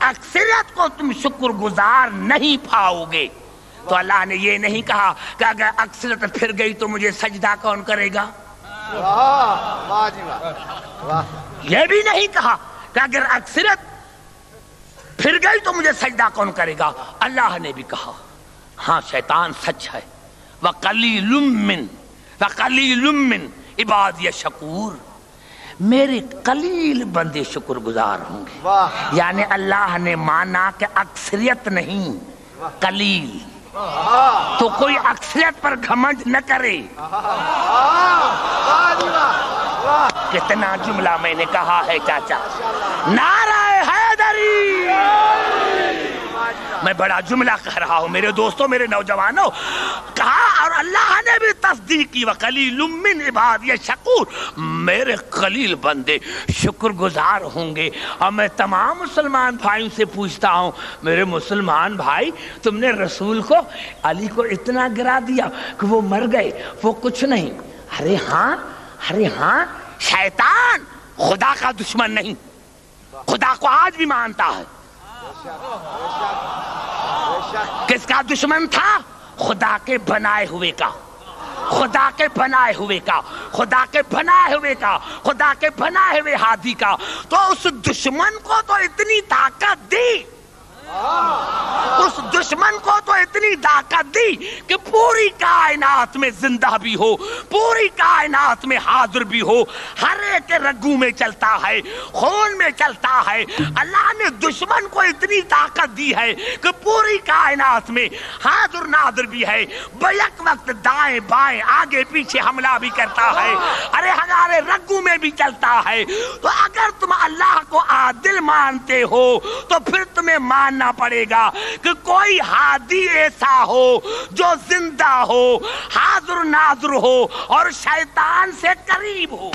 اکثریت کو تم شکر گزار نہیں پاؤگے. تو اللہ نے یہ نہیں کہا کہ اگر اکثریت پھر گئی تو مجھے سجدہ کون کرے گا. واہ جی واہ. یہ بھی نہیں کہا کہ اگر اکثریت پھر گئی تو مجھے سجدہ کون کرے گا. اللہ نے بھی کہا ہاں شیطان سچ ہے. وَقَلِيلٌ مِّنْ عِبَادِيَ شَكُورٌ، میرے قلیل بندے شکر گزار ہوں گے. یعنی اللہ نے مانا کہ اکثریت نہیں قلیل. تو کوئی اکثریت پر گھمنڈ نہ کرے. کتنا جملہ میں نے کہا ہے چاچا. نعرہ حیدری. میں بڑا جملہ کہہ رہا ہوں میرے دوستوں، میرے نوجوانوں. کہا اور اللہ نے بھی تصدیق کی وَقَلِيلٌ مِّنْ عِبَادِيَ شَكُورٌ، میرے قلیل بندے شکر گزار ہوں گے. اور میں تمام مسلمان بھائیوں سے پوچھتا ہوں، میرے مسلمان بھائی، تم نے رسول کو، علی کو اتنا گرا دیا کہ وہ مر گئے، وہ کچھ نہیں. ارے ہاں شیطان خدا کا دشمن نہیں، خدا کو آج بھی مانتا ہے. کس کا دشمن تھا؟ خدا کے بنائے ہوئے کا. خدا کے بنائے ہوئے کا، خدا کے بنائے ہوئے کا، خدا کے بنائے ہوئے ہادی کا. تو اس دشمن کو تو اتنی طاقت دی، اس دشمن کو تو اتنی طاقت دی کہ پوری کائنات میں زندہ بھی ہو، پوری کائنات میں حاضر بھی ہو، ہر ایک کے رگوں میں چلتا ہے، خون میں چلتا ہے. اللہ نے دشمن کو اتنی طاقت دی ہے کہ پوری کائنات میں حاضر ناظر بھی ہے، بیک وقت دائیں بائیں آگے پیچھے حملہ بھی کرتا ہے، ارے ہمارے رگوں میں بھی چلتا ہے. تو اگر تم اللہ کو عادل مانتے ہو تو پھر تمہیں ماننا پڑے گا کہ کوئی ہادی ایسا ہو جو زندہ ہو، حاضر ناظر ہو اور شیطان سے قریب ہو.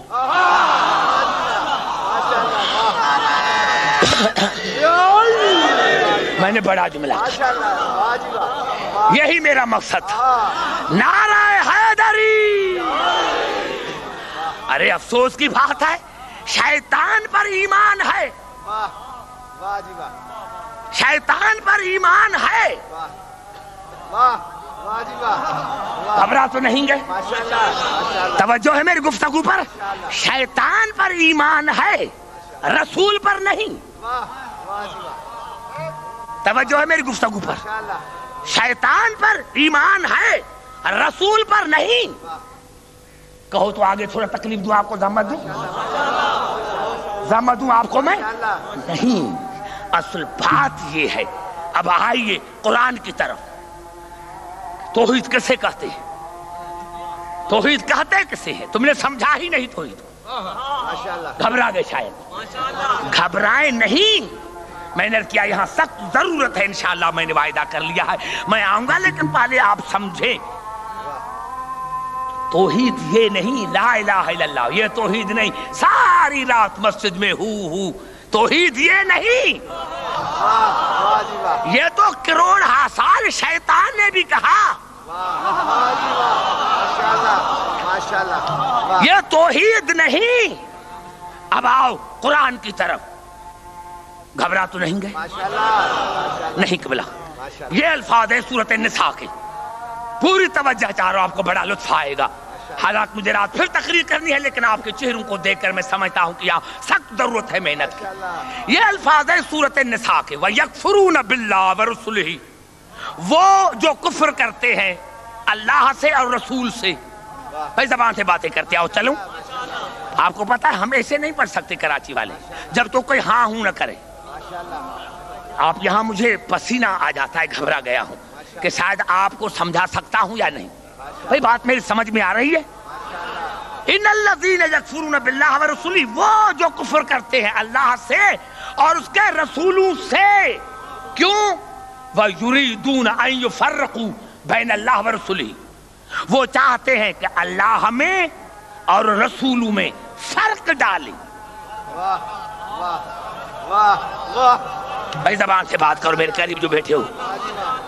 میں نے بڑا جملہ، یہی میرا مقصد تھا. نعرہ حیدری. ارے افسوس کی بات ہے شیطان پر ایمان ہے، شیطان پر ایمان ہے. گھبرا تو نہیں گئے؟ توجہ ہے میری گفتگو پر. شیطان پر ایمان ہے، رسول پر نہیں. توجہ ہے میری گفتگو پر. شیطان پر ایمان ہے، رسول پر نہیں. کہو تو آگے تھوڑا تکلیف دوں آپ کو، زحمت دوں، زحمت دوں آپ کو میں؟ نہیں. اصل بات یہ ہے. اب آئیے قرآن کی طرف. توحید کسے کہتے ہیں؟ توحید کہتے کسے ہیں؟ تم نے سمجھا ہی نہیں توحید. گھبرا گئے شاید. گھبرائیں نہیں. میں نے کیا یہاں سخت ضرورت ہے، انشاءاللہ میں نے وعدہ کر لیا ہے میں آؤں گا، لیکن پہلے آپ سمجھیں. توحید یہ نہیں لا الہ الا اللہ، یہ توحید نہیں ساری رات مسجد میں ہو. توحید یہ نہیں. یہ تو کروڑ سال شیطان نے بھی کہا. یہ توحید نہیں. اب آؤ قرآن کی طرف. گھبرا تو نہیں گئے؟ نہیں قبلہ. یہ الفاظ ہے سورۃ النساء کے. پوری توجہ چاہ رہا ہوں، آپ کو بڑا لطف آئے گا. حالات مجھے رات پھر تقریر کرنی ہے، لیکن آپ کے چہروں کو دیکھ کر میں سمجھتا ہوں کہ یہاں سخت ضرورت ہے محنت کی. یہ الفاظ ہے سورۃ النساء کے. وَيَكْفُرُونَ بِاللَّهِ وَرُسُلِهِ، وہ جو کفر کرتے ہیں اللہ سے اور رسول سے. بھائی زبان سے باتیں کرتے آؤ چلوں. آپ کو پتا ہے ہم ایسے نہیں پڑھ سکتے کراچی والے جب تو کوئی ہاں ہوں نہ کرے. آپ یہاں مجھے پسینہ آ جاتا ہے، گھبرا گیا ہوں کہ شاید آپ کو سمجھا سکتا ہوں یا نہیں. بھائی بات میری سمجھ میں آ رہی ہے؟ ان الذین یکفرون باللہ ورسولہ، وہ جو کفر کرتے ہیں اللہ سے اور اس کے رسولوں سے. کیوں؟ وَيُرِيدُونَ أَن يُفَرِّقُوا بَيْنَ اللَّهِ وَرَسُولِهِ، وہ چاہتے ہیں کہ اللہ میں اور رسولوں میں فرق ڈالیں. بھائی زبان سے بات کرو، میرے قریب جو بیٹھے ہو.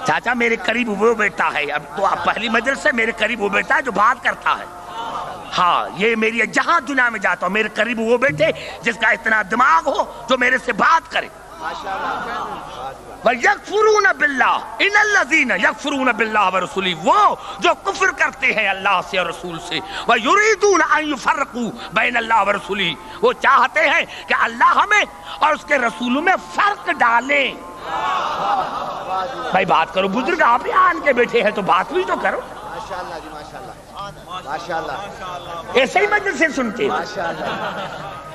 چاچا میرے قریب وہ بیٹا ہے، اب تو آپ پہلی مجلس سے میرے قریب وہ بیٹا ہے جو بات کرتا ہے. ہاں یہ میری جہاں دنیا میں جاتا ہوں میرے قریب وہ بیٹے جس کا اتنا دماغ ہو جو میرے سے بات کرے. وَيَكْفُرُونَ بِاللَّهِ إِنَّ الَّذِينَ يَكْفُرُونَ بِاللَّهِ وَرَسُولِهِ، وہ جو کفر کرتے ہیں اللہ سے اور رسول سے، وَيُرِيدُونَ أَن يُفَرِّقُوا بَيْنَ اللَّهِ وَرَسُولِهِ، وہ چاہتے ہیں کہ اللہ ہمیں اور اس کے رسولوں میں فرق ڈالیں۔ بھائی بات کرو بزرگ، آپ یہاں آن کے بیٹھے ہیں تو بات بھی تو کرو۔ ماشاءاللہ جی ماشاءاللہ ماشاءاللہ ایسے ہی مجلس سے سنتے ہیں۔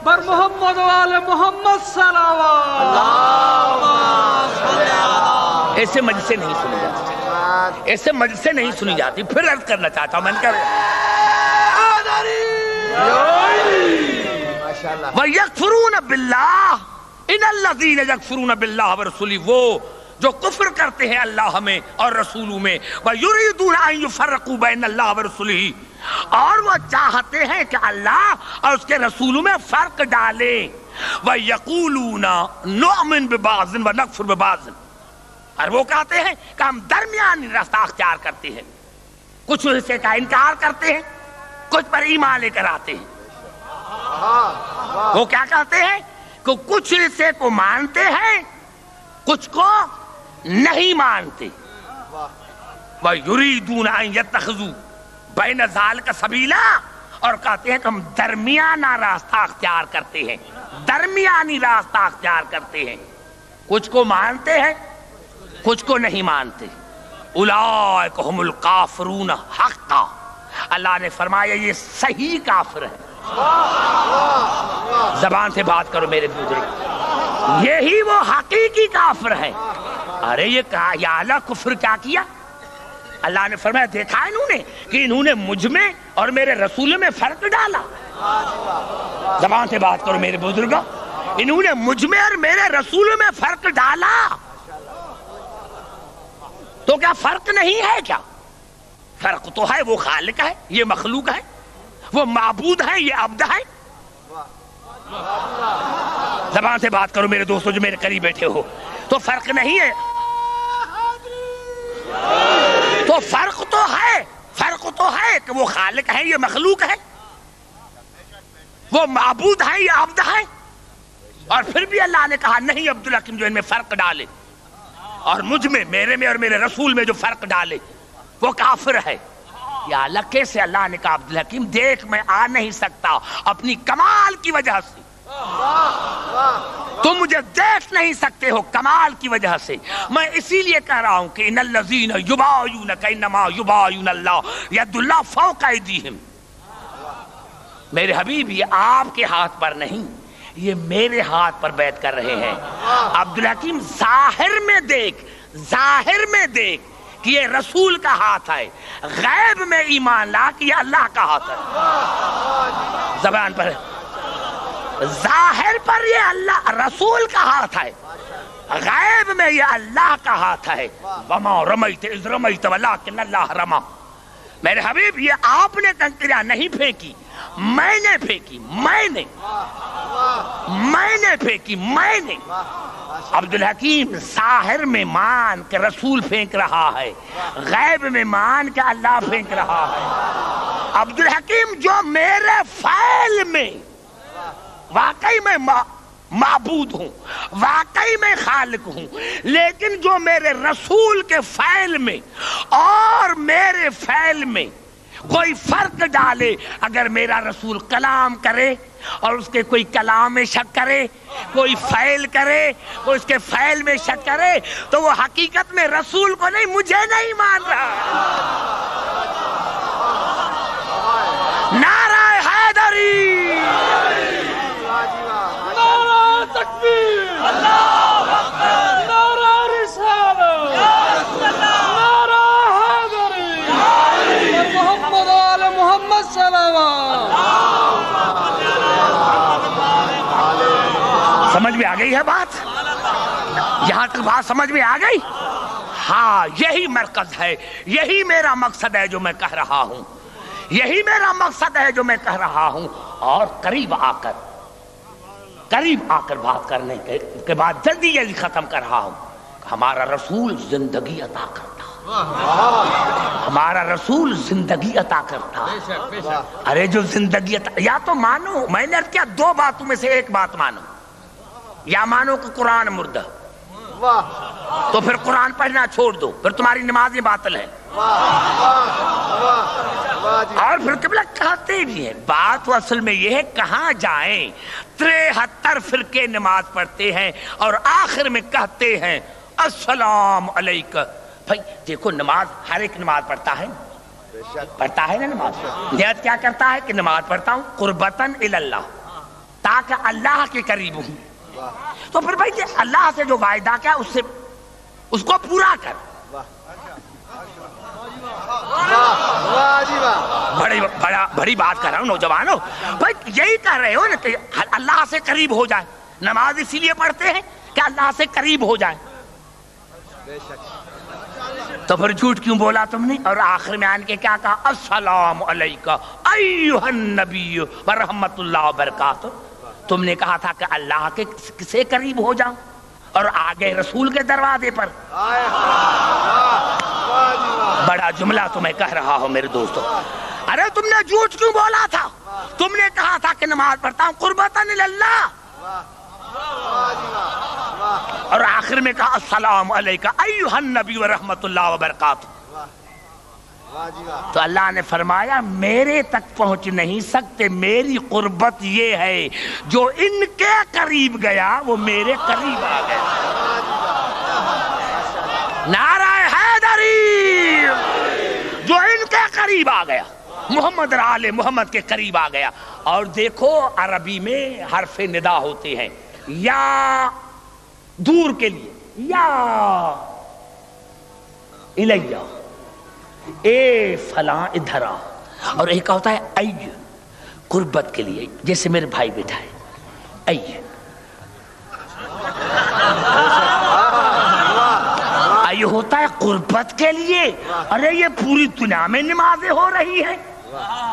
بر محمد وآل محمد صلوات۔ ایسے مجلس سے نہیں سنی جاتی، ایسے مجلس سے نہیں سنی جاتی۔ پھر عرض کرنا چاہتا ہوں، میں نے کہا وَيَكْفُرُونَ بِاللَّهِ إِنَّ الَّذِينَ يَكْفُرُونَ بِاللَّهِ وَرَسُولِهِ، وہ جو کفر کرتے ہیں اللہ میں اور رسولوں میں، وَيُرِيدُونَ أَن يُفَرِّقُوا بَيْنَ اللَّهِ وَرَسُولِهِ، اور وہ چاہتے ہیں کہ اللہ اور اس کے رسولوں میں فرق ڈالیں۔ وَيَقُولُونَ نُؤْمِنُ بِبَعْضٍ وَنَكْفُرُ بِبَعْضٍ، اور وہ کہتے ہیں کہ ہم درمیانی راستہ اختیار کرتے ہیں، کچھ حصے کا انکار کرتے ہیں، کچھ پر ایمان لے کر آتے ہیں۔ وہ کیا کہتے ہیں کہ کچھ حصے کو مانتے ہیں، کچھ کو نہیں مانتے۔ وَيُرِيدُونَ أَن يَتَّخِذُوا بَيْنَ ذَلِكَ سَبِيلًا، اور کہتے ہیں کہ ہم درمیانہ راستہ اختیار کرتے ہیں، درمیانی راستہ اختیار کرتے ہیں، کچھ کو مانتے ہیں کچھ کو نہیں مانتے۔ اولئک ھم الکافرون حقا، اللہ نے فرمایا یہ صحیح کافر ہے۔ زبان سے بات کرو میرے بزرگ، یہی وہ حقیقی کافر ہے۔ ارے یہ کہا یا اللہ کفر کیا کیا؟ اللہ نے فرمایا دیکھا انہوں نے کہ انہوں نے مجھ میں اور میرے رسول میں فرق ڈالا۔ زبان سے بات کرو میرے بزرگوں، انہوں نے مجھ میں اور میرے رسول میں فرق ڈالا، تو کیا فرق نہیں ہے؟ کیا فرق تو ہے، وہ خالق ہے یہ مخلوق ہے، وہ معبود ہے یہ عبد ہے۔ زبان سے بات کرو میرے دوستو جو میرے قریب بیٹھے ہو، تو فرق نہیں ہے؟ تو فرق تو ہے کہ وہ خالق ہے یہ مخلوق ہے، وہ معبود ہے یہ عبد ہے۔ اور پھر بھی اللہ نے کہا نہیں عبدالحکیم جو ان میں فرق ڈالے اور مجھ میں، میرے میں اور میرے رسول میں جو فرق ڈالے وہ کافر ہے۔ یا اللہ کیسے؟ اللہ نے کہا عبدالحکیم دیکھ میں آ نہیں سکتا اپنی کمال کی وجہ سے، تم مجھے دیکھ نہیں سکتے ہو کمال کی وجہ سے، میں اسی لیے کہہ رہا ہوں کہ ان الذین یبایعونک انما یبایعون اللہ ید اللہ فوق ایدیہم۔ میرے حبیب یہ آپ کے ہاتھ پر نہیں، یہ میرے ہاتھ پر بیعت کر رہے ہیں۔ عبدالحکیم ظاہر میں دیکھ کہ یہ رسول کا ہاتھ ہے، غیب میں ایمان لا کہ یہ اللہ کا ہاتھ ہے۔ زبان پر ظاہر پر یہ اللہ رسول کا ہاتھ ہے، غیب میں یہ اللہ کا ہاتھ ہے۔ وما رمیت اذ رمیت ولکن اللہ رمی۔ میرے حبیب یہ آپ نے کنکریاں نہیں پھینکی، میں نے پھینکی، میں نے پھینکی۔ عبدالحکیم ظاہر میں مان کہ رسول پھینک رہا ہے، غیب میں مان کہ اللہ پھینک رہا ہے۔ عبدالحکیم جو میرے فعل میں واقعی میں معبود ہوں، واقعی میں خالق ہوں، لیکن جو میرے رسول کے فعل میں اور میرے فعل میں کوئی فرق ڈالے، اگر میرا رسول کلام کرے اور اس کے کوئی کلام میں شک کرے، کوئی فعل کرے وہ اس کے فعل میں شک کرے، تو وہ حقیقت میں رسول کو نہیں مجھے نہیں مان رہا۔ نعرہ حیدری، نعرہ تکبیر، نعرہ رسالت، نعرہ حیدری، اور محمد آل محمد صلوات۔ سمجھ میں آ گئی ہے بات؟ یہاں تک بات سمجھ میں آ گئی؟ ہاں یہی مرکز ہے، یہی میرا مقصد ہے جو میں کہہ رہا ہوں، یہی میرا مقصد ہے جو میں کہہ رہا ہوں۔ اور قریب آ کر بات کرنے کے بعد جلدی ختم کر رہا ہوں۔ ہمارا رسول زندگی عطا کرتا، ہمارا رسول زندگی عطا کرتا۔ ارے جو زندگی عطا، یا تو مانو، میں نے کیا دو باتوں میں سے ایک بات مانو، یا مانو کہ قرآن مردہ، واہ تو پھر قرآن پڑھنا چھوڑ دو، پھر تمہاری نمازیں باطل ہیں۔ اور پھر قبلہ کہتے بھی ہیں، بات تو اصل میں یہ ہے کہاں جائیں، 73 فرقے نماز پڑھتے ہیں اور آخر میں کہتے ہیں السلام علیکم۔ بھائی دیکھو نماز ہر ایک نماز پڑھتا ہے نا نماز، نیت کیا کرتا ہے کہ نماز پڑھتا ہوں قربتاً اللہ، تاکہ اللہ کے قریب ہوں۔ تو پھر بھائی اللہ سے جو وعدہ کیا اس کو پورا کر۔ بڑی بات کر رہا ہوں نوجوانوں، بھائی یہی کہہ رہے ہو نا کہ اللہ سے قریب ہو جائے، نماز اسی لیے پڑھتے ہیں کہ اللہ سے قریب ہو جائے، تو پھر جھوٹ کیوں بولا تم نے؟ اور آخر میں آن کے کیا کہا؟ السلام علیکم ایھا النبی ورحمۃ اللہ وبرکاتہ۔ تم نے کہا تھا کہ اللہ کے سے قریب ہو جاؤ اور آگے رسول کے دروازے پر۔ بڑا جملہ تمہیں کہہ رہا ہوں میرے دوستو، ارے تم نے جھوٹ کیوں بولا تھا؟ تم نے کہا تھا کہ نماز پڑھتا ہوں قربتاً اللہ، اور آخر میں کہا السلام علیکم ایھا النبی ورحمۃ اللہ وبرکاتہ۔ تو اللہ نے فرمایا میرے تک پہنچ نہیں سکتے، میری قربت یہ ہے جو ان کے قریب گیا وہ میرے قریب آ گیا۔ نعرہ حیدری، جو ان کے قریب آ گیا، محمد آل محمد کے قریب آ گیا۔ اور دیکھو عربی میں حرف ندا ہوتے ہیں، یا دور کے لیے، یا الیہ، اے فلاں ادھر آ، اور ایک ہوتا ہے ای قربت کے لیے، جیسے میرے بھائی بیٹھا ہے ای۔ ای ہوتا ہے قربت کے لیے، ارے یہ پوری دنیا میں نمازیں ہو رہی ہیں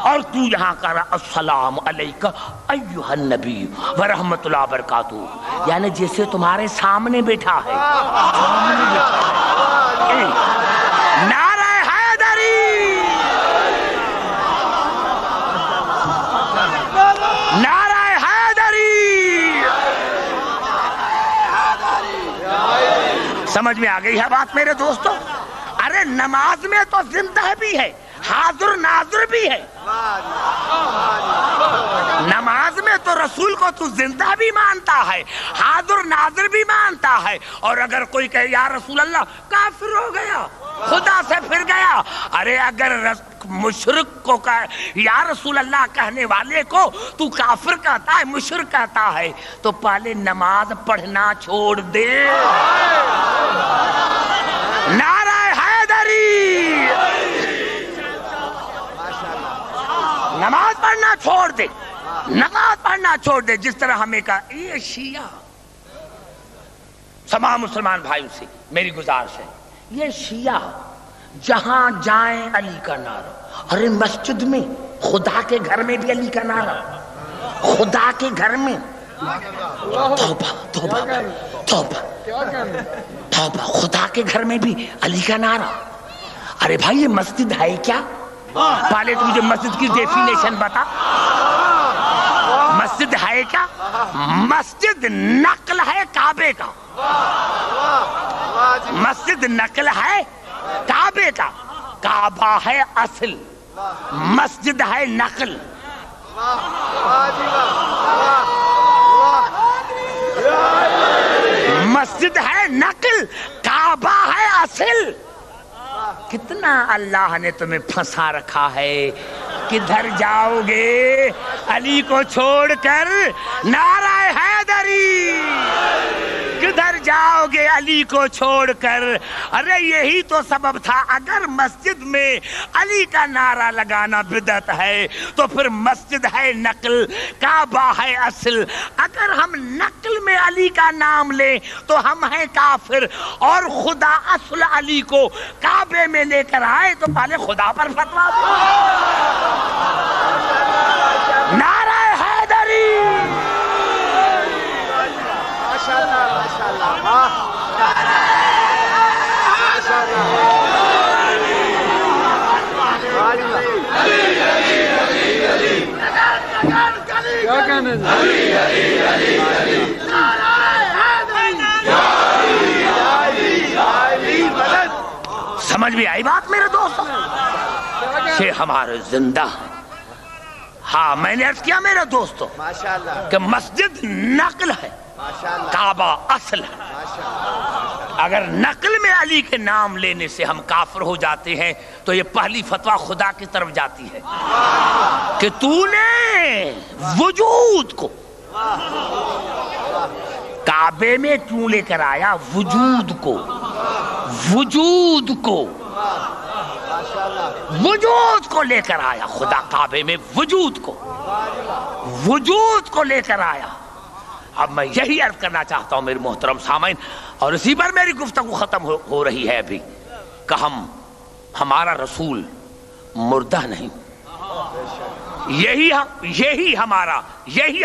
اور تو یہاں کہہ رہا السلام علیکم ایھا النبی ورحمۃ اللہ وبرکاتہ، یعنی جیسے تمہارے سامنے بیٹھا ہے۔ نعرہ حیدری، نعرہ حیدری، سمجھ میں آ گئی ہے بات میرے دوستو؟ ارے نماز میں تو زندہ بھی ہے، حاضر ناظر بھی ہے، نماز میں تو رسول کو تو زندہ بھی مانتا ہے، حاضر ناظر بھی مانتا ہے، اور اگر کوئی کہے یا رسول اللہ کافر ہو گیا، خدا سے پھر گیا، ارے اگر مشرک کو یا رسول اللہ کہنے والے کو تو کافر کہتا ہے، مشرک کہتا ہے، تو پہلے نماز پڑھنا چھوڑ دے۔ نعرہ حیدری، نماز پڑھنا چھوڑ دے، نماز پڑھنا چھوڑ دے۔ جس طرح ہمیں کہا یہ شیعہ، تمام مسلمان بھائیوں سے میری گزارش ہے، یہ شیعہ جہاں جائیں علی کا نعرہ، ارے مسجد میں، خدا کے گھر میں بھی علی کا نعرہ، خدا کے گھر میں، توبہ توبہ توبہ توبہ، خدا کے گھر میں بھی علی کا نعرہ۔ ارے بھائی یہ مسجد ہے کیا؟ پہلے تو مجھے مسجد کی ڈیفینیشن بتا، مسجد ہے کیا؟ مسجد نقل ہے کعبے کا، مسجد نقل ہے کعبے کا، کعبہ ہے اصل، مسجد ہے نقل۔ مسجد ہے نقل، کعبہ ہے اصل۔ کتنا اللہ نے تمہیں پھنسا رکھا ہے، کدھر جاؤ گے علی کو چھوڑ کر؟ نعرہ حیدری، کدھر جاؤ گے علی کو چھوڑ کر؟ ارے یہی تو سبب تھا، اگر مسجد میں علی کا نعرہ لگانا بدعت ہے تو پھر مسجد ہے نقل، کعبہ ہے اصل۔ اگر ہم نقل میں علی کا نام لیں تو ہم ہیں کافر، اور خدا اصل علی کو کعبے میں لے کر آئے تو پہلے خدا پر فتویٰ دے۔ نعرہ حیدری، ماشاءاللہ ماشاءاللہ، کیا کہنے سمجھ بھی آئی بات میرے دوستوں؟ یہ ہمارے زندہ ہیں۔ ہاں میں نے عرض کیا میرے دوستوں ماشاءاللہ کہ مسجد نقل ہے، ماشاءاللہ کعبہ اصل ہے۔ اگر نقل میں علی کے نام لینے سے ہم کافر ہو جاتے ہیں تو یہ پہلی فتویٰ خدا کی طرف جاتی ہے کہ تو نے وجود کو کعبے میں کیوں لے کر آیا؟ وجود کو لے کر آیا خدا کعبے میں، وجود کو لے کر آیا۔ اب میں یہی عرض کرنا چاہتا ہوں میرے محترم سامعین، اور اسی پر میری گفتگو ختم ہو رہی ہے ابھی، کہ ہمارا رسول مردہ نہیں، یہی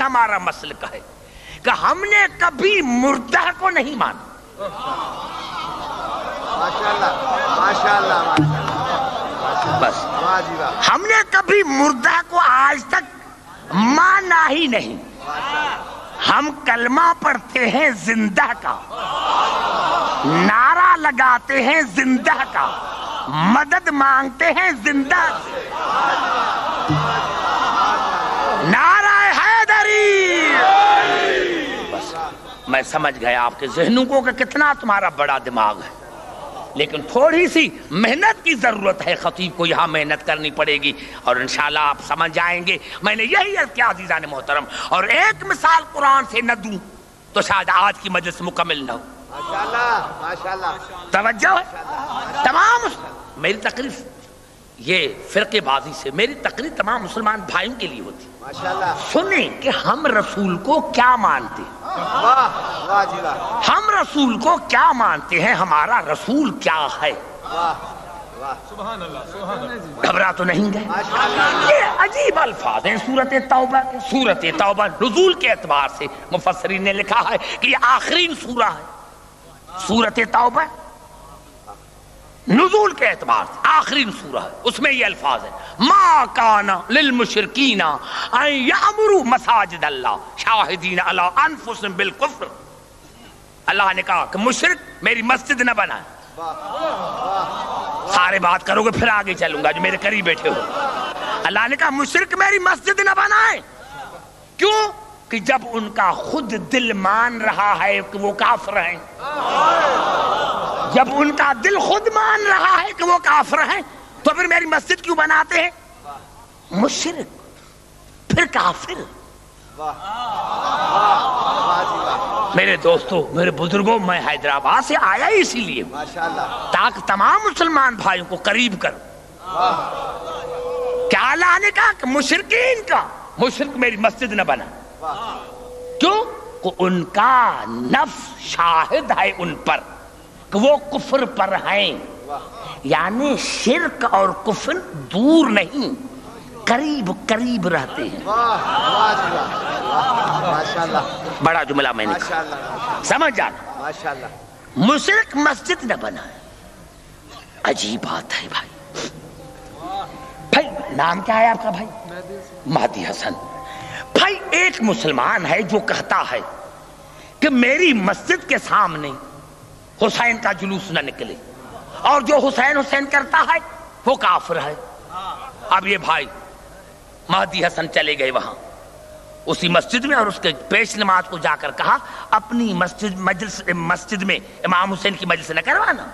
ہمارا مسلک ہے کہ ہم نے کبھی مردہ کو نہیں مانا۔ ماشاءاللہ بس ہم نے کبھی مردہ کو آج تک مانا ہی نہیں۔ ہم کلمہ پڑھتے ہیں زندہ کا، نعرہ لگاتے ہیں زندہ کا، مدد مانگتے ہیں زندہ سے۔ نعرہ حیدری! بس میں سمجھ گیا آپ کے ذہنوں کو کہ کتنا تمہارا بڑا دماغ ہے، لیکن تھوڑی سی محنت کی ضرورت ہے، خطیب کو یہاں محنت کرنی پڑے گی اور انشاءاللہ آپ سمجھ جائیں گے۔ میں نے یہی عرض کیا عزیزان محترم، اور ایک مثال قرآن سے نہ دوں تو شاید آج کی مجلس مکمل نہ ہو۔ ماشاءاللہ توجہ ہے تمام میری تقریر، یہ فرقے بازی سے میری تقریر تمام مسلمان بھائیوں کے لیے ہوتی۔ ماشاءاللہ سنیں کہ ہم رسول کو کیا مانتے ہیں، واہ جی واہ ہم رسول کو کیا مانتے ہیں، ہمارا رسول کیا ہے۔ گھبرا تو نہیں گئے؟ یہ عجیب الفاظ ہیں سورۃ توبہ کے۔ سورۃ توبہ نزول کے اعتبار سے مفسرین نے لکھا ہے کہ یہ آخرین سورہ ہے۔ سورۃ توبہ نزول کے اعتبار سے آخرین سورہ ہے، اس میں یہ الفاظ ہیں ما کان للمشرکین ان یعمروا مساجد اللہ شاہدین علی انفسہم بالکفر۔ اللہ نے کہا کہ مشرک میری مسجد نہ بنائے۔ سارے بات کرو گے پھر آگے چلوں گا جو میرے قریب بیٹھے ہو۔ اللہ نے کہا مشرک میری مسجد نہ بنائے، کیوں کہ جب ان کا خود دل مان رہا ہے کہ وہ کافر ہیں، جب ان کا دل خود مان رہا ہے کہ وہ کافر ہیں تو پھر میری مسجد کیوں بناتے ہیں؟ مشرک پھر کافر۔ میرے دوستو میرے بزرگوں، میں حیدرآباد سے آیا ہی اسی لیے تاکہ تمام مسلمان بھائیوں کو قریب کروں۔ کیا اللہ نے کہا کہ مشرکین کا مشرک میری مسجد نہ بنا، کیوں کہ ان کا نفس شاہد ہے ان پر کہ وہ کفر پر ہیں، یعنی شرک اور کفر دور نہیں، قریب قریب رہتے ہیں۔ بڑا جملہ میں نے کہا، سمجھ جانا۔ مشرک مسجد نہ بنائے، عجیب بات ہے بھائی۔ بھائی نام کیا ہے آپ کا بھائی؟ مہدی حسن۔ بھائی ایک مسلمان ہے جو کہتا ہے کہ میری مسجد کے سامنے حسین کا جلوس نہ نکلے، اور جو حسین حسین کرتا ہے وہ کافر ہے۔ اب یہ بھائی مہدی حسن چلے گئے وہاں اسی مسجد میں، اور اس کے پیش نماز کو جا کر کہا اپنی مسجد میں امام حسین کی مجلس نہ کروانا۔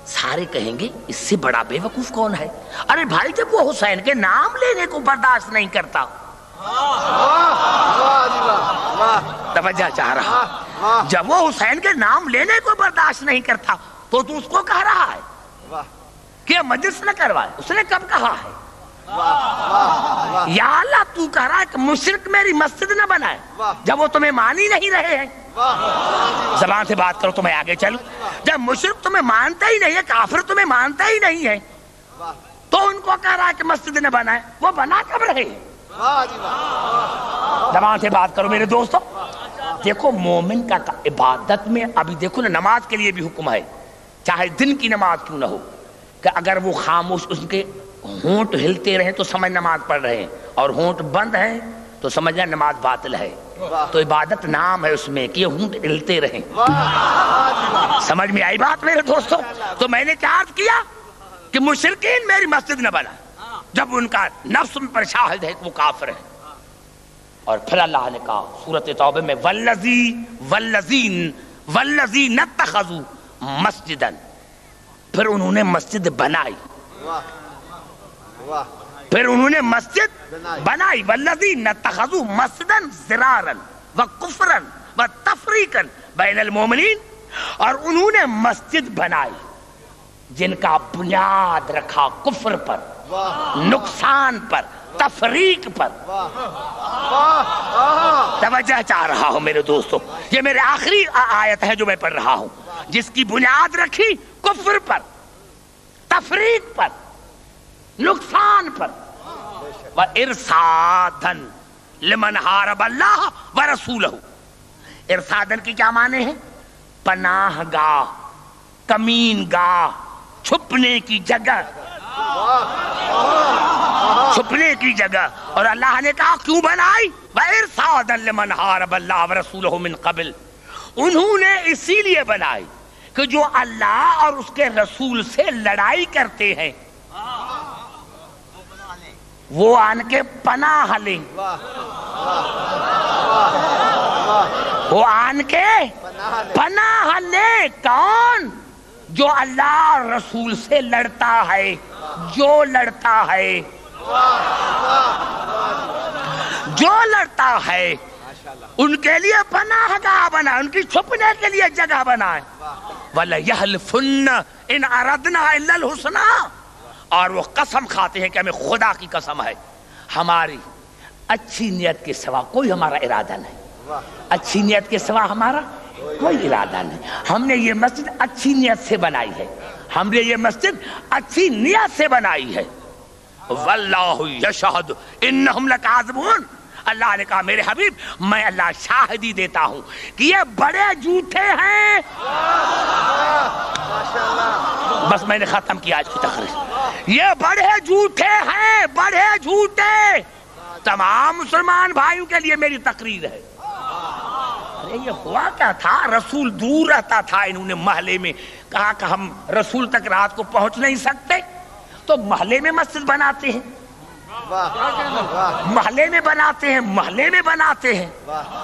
سارے کہیں گے اس سے بڑا بے وقوف کون ہے؟ ارے بھائی جب وہ حسین کے نام لینے کو برداشت نہیں کرتا، توجہ چاہ رہا، جب وہ حسین کے نام لینے کو برداشت نہیں کرتا تو اس کو کہہ رہا ہے کہ مجلس نہ کروائے؟ اس نے کب کہا ہے؟ یا اللہ تو کہہ رہا ہے کہ مشرک میری مسجد نہ بنائے جب وہ تمہیں مان ہی نہیں رہے ہیں۔ زبان سے بات کرو تو میں آگے چلوں۔ جب مشرک تمہیں مانتا ہی نہیں ہے، کافر تمہیں مانتا ہی نہیں ہے، تو ان کو کہہ رہا ہے کہ مسجد نہ بنائے، وہ بنا کب رہے ہیں؟ زبان سے بات کرو میرے دوستو۔ دیکھو مومن کا عبادت میں ابھی دیکھو نا، نماز کے لیے بھی حکم ہے، چاہے دن کی نماز کیوں نہ ہو، کہ اگر وہ خاموش اس کے ہونٹ ہلتے رہیں تو سمجھ نماز پڑھ رہے ہیں، اور ہونٹ بند ہیں تو سمجھنا نماز باطل ہے۔ تو عبادت نام ہے اس میں کہ یہ ہونٹ ہلتے رہیں۔ سمجھ میں آئی بات میرے دوستو؟ تو میں نے کیا عرض کیا کہ مشرکین میری مسجد نہ بنا جب ان کا نفس پر شاہد ہے کہ وہ کافر ہے. اور پھر اللہ نے کہا سورۃ توبہ میں والذین اتخذوا مسجدا، پھر انہوں نے مسجد بنائی، پھر انہوں نے مسجد بنائی. والذین اتخذوا مسجدا ضرارا وکفرا وتفریقا بین المؤمنین، اور انہوں نے مسجد بنائی جن کا بنیاد رکھا کفر پر، نقصان پر، تفریق پر. توجہ چاہ رہا ہوں میرے دوستو، یہ میرے آخری آیت ہے جو میں پڑھ رہا ہوں، جس کی بنیاد رکھی کفر پر، تفریق پر، نقصان پر. وَإِرْصَادًا لِمَنْ حَارَبَ اللَّهَ وَرَسُولَهُ. ارصادن کی کیا معنی ہے؟ پناہ گاہ، کمین گاہ، چھپنے کی جگہ، چھپنے کی جگہ. اور اللہ نے کہا کیوں بنائی؟ وَإِرْصَادًا لِمَنْ حَارَبَ اللَّهَ وَرَسُولَهُ مِنْ قَبْلِ. انہوں نے اسی لیے بنائی کہ جو اللہ اور اس کے رسول سے لڑائی کرتے ہیں وہ آن کے پناہ لیں، وہ آن کے پناہ لیں. کون؟ جو اللہ اور رسول سے لڑتا ہے، جو لڑتا ہے، جو لڑتا ہے ان کے لیے پناہ گاہ بنا، ان کی چھپنے کے لیے جگہ بنائے. وَلَيَحْلِفُنَّ إِنْ أَرَدْنَا إِلَّا الْحُسْنَى. اور وہ قسم کھاتے ہیں کہ ہمیں خدا کی قسم ہے، ہماری اچھی نیت کے سوا کوئی ہمارا ارادہ نہیں، اچھی نیت کے سوا ہمارا کوئی ارادہ نہیں. ہم نے یہ مسجد اچھی نیت سے بنائی ہے، ہم نے یہ مسجد اچھی نیت سے بنائی ہے. واللہ یشہد انہم لکاذبون. اللہ نے کہا میرے حبیب میں اللہ شاہدی دیتا ہوں کہ یہ بڑے جھوٹے ہیں. بس میں نے ختم کیا آج کی تقریر. یہ بڑے جھوٹے ہیں، بڑے جھوٹے. تمام مسلمان بھائیوں کے لیے میری تقریر ہے. ارے یہ ہوا کیا تھا؟ رسول دور رہتا تھا، انہوں نے محلے میں کہا کہ ہم رسول تک رات کو پہنچ نہیں سکتے تو محلے میں مسجد بناتے ہیں، محلے میں بناتے ہیں، محلے میں بناتے ہیں.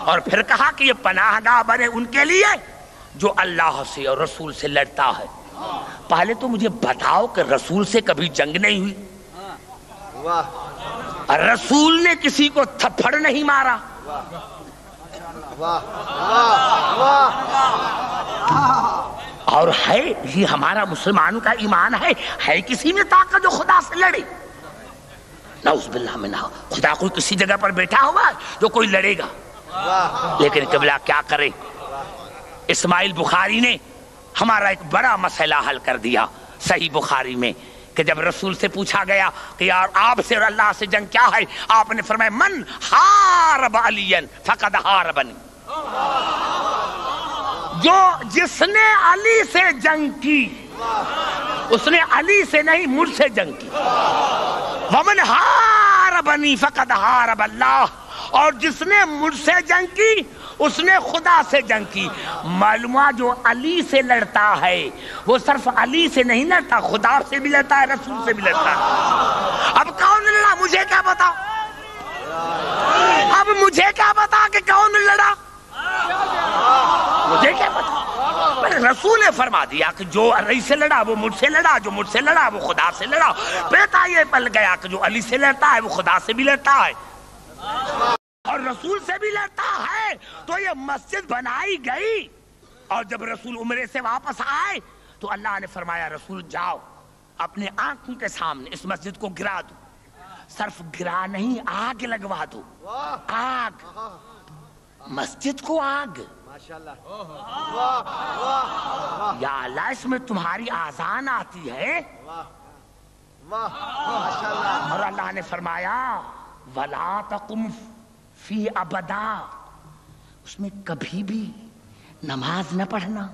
اور پھر کہا کہ یہ پناہ گاہ بنے ان کے لیے جو اللہ سے اور رسول سے لڑتا ہے. پہلے تو مجھے بتاؤ کہ رسول سے کبھی جنگ نہیں ہوئی؟ رسول نے کسی کو تھپڑ نہیں مارا؟ اور ہے یہ ہمارا مسلمانوں کا ایمان ہے کسی میں طاقت جو خدا سے لڑے؟ نعوذ باللہ منہا. خدا کوئی کسی جگہ پر بیٹھا ہوا ہے جو کوئی لڑے گا؟ لیکن قبلہ کیا کرے، اسماعیل بخاری نے ہمارا ایک بڑا مسئلہ حل کر دیا صحیح بخاری میں کہ جب رسول سے پوچھا گیا کہ یار آپ سے اور اللہ سے جنگ کیا ہے، آپ نے فرمایا من حارب علیًا فقد حاربنی. جس نے علی سے جنگ کی اس نے علی سے نہیں مجھ سے جنگ کی. ومن حاربنی فقد حارب اللہ. اور جس نے مجھ سے جنگ کی اس نے خدا سے جنگ کی. معلوم جو علی سے لڑتا ہے وہ صرف علی سے نہیں لڑتا، خدا سے بھی لڑتا ہے، رسول سے بھی لڑتا ہے. اب کون لڑا مجھے کیا پتا؟ اب مجھے کیا پتا کہ کون لڑا؟ مجھے کیا پتا؟ رسول نے فرما دیا کہ جو علی سے لڑا وہ مجھ سے لڑا، جو مجھ سے لڑا وہ خدا سے لڑا. پتا یہ پل گیا کہ جو علی سے لڑتا ہے وہ خدا سے بھی لڑتا ہے اور رسول سے بھی لڑتا ہے. تو یہ مسجد بنائی گئی اور جب رسول عمرے سے واپس آئے تو اللہ نے فرمایا رسول جاؤ اپنے آنکھوں کے سامنے اس مسجد کو گرا دو. صرف گرا نہیں، آگ لگوا دو. آگ، مسجد کو آگ. یا اللہ اس میں تمہاری آذان آتی ہے. اور اللہ نے فرمایا وَلَا تَقُمْ فِي أَبَدًا. اس میں کبھی بھی نماز نہ پڑھنا،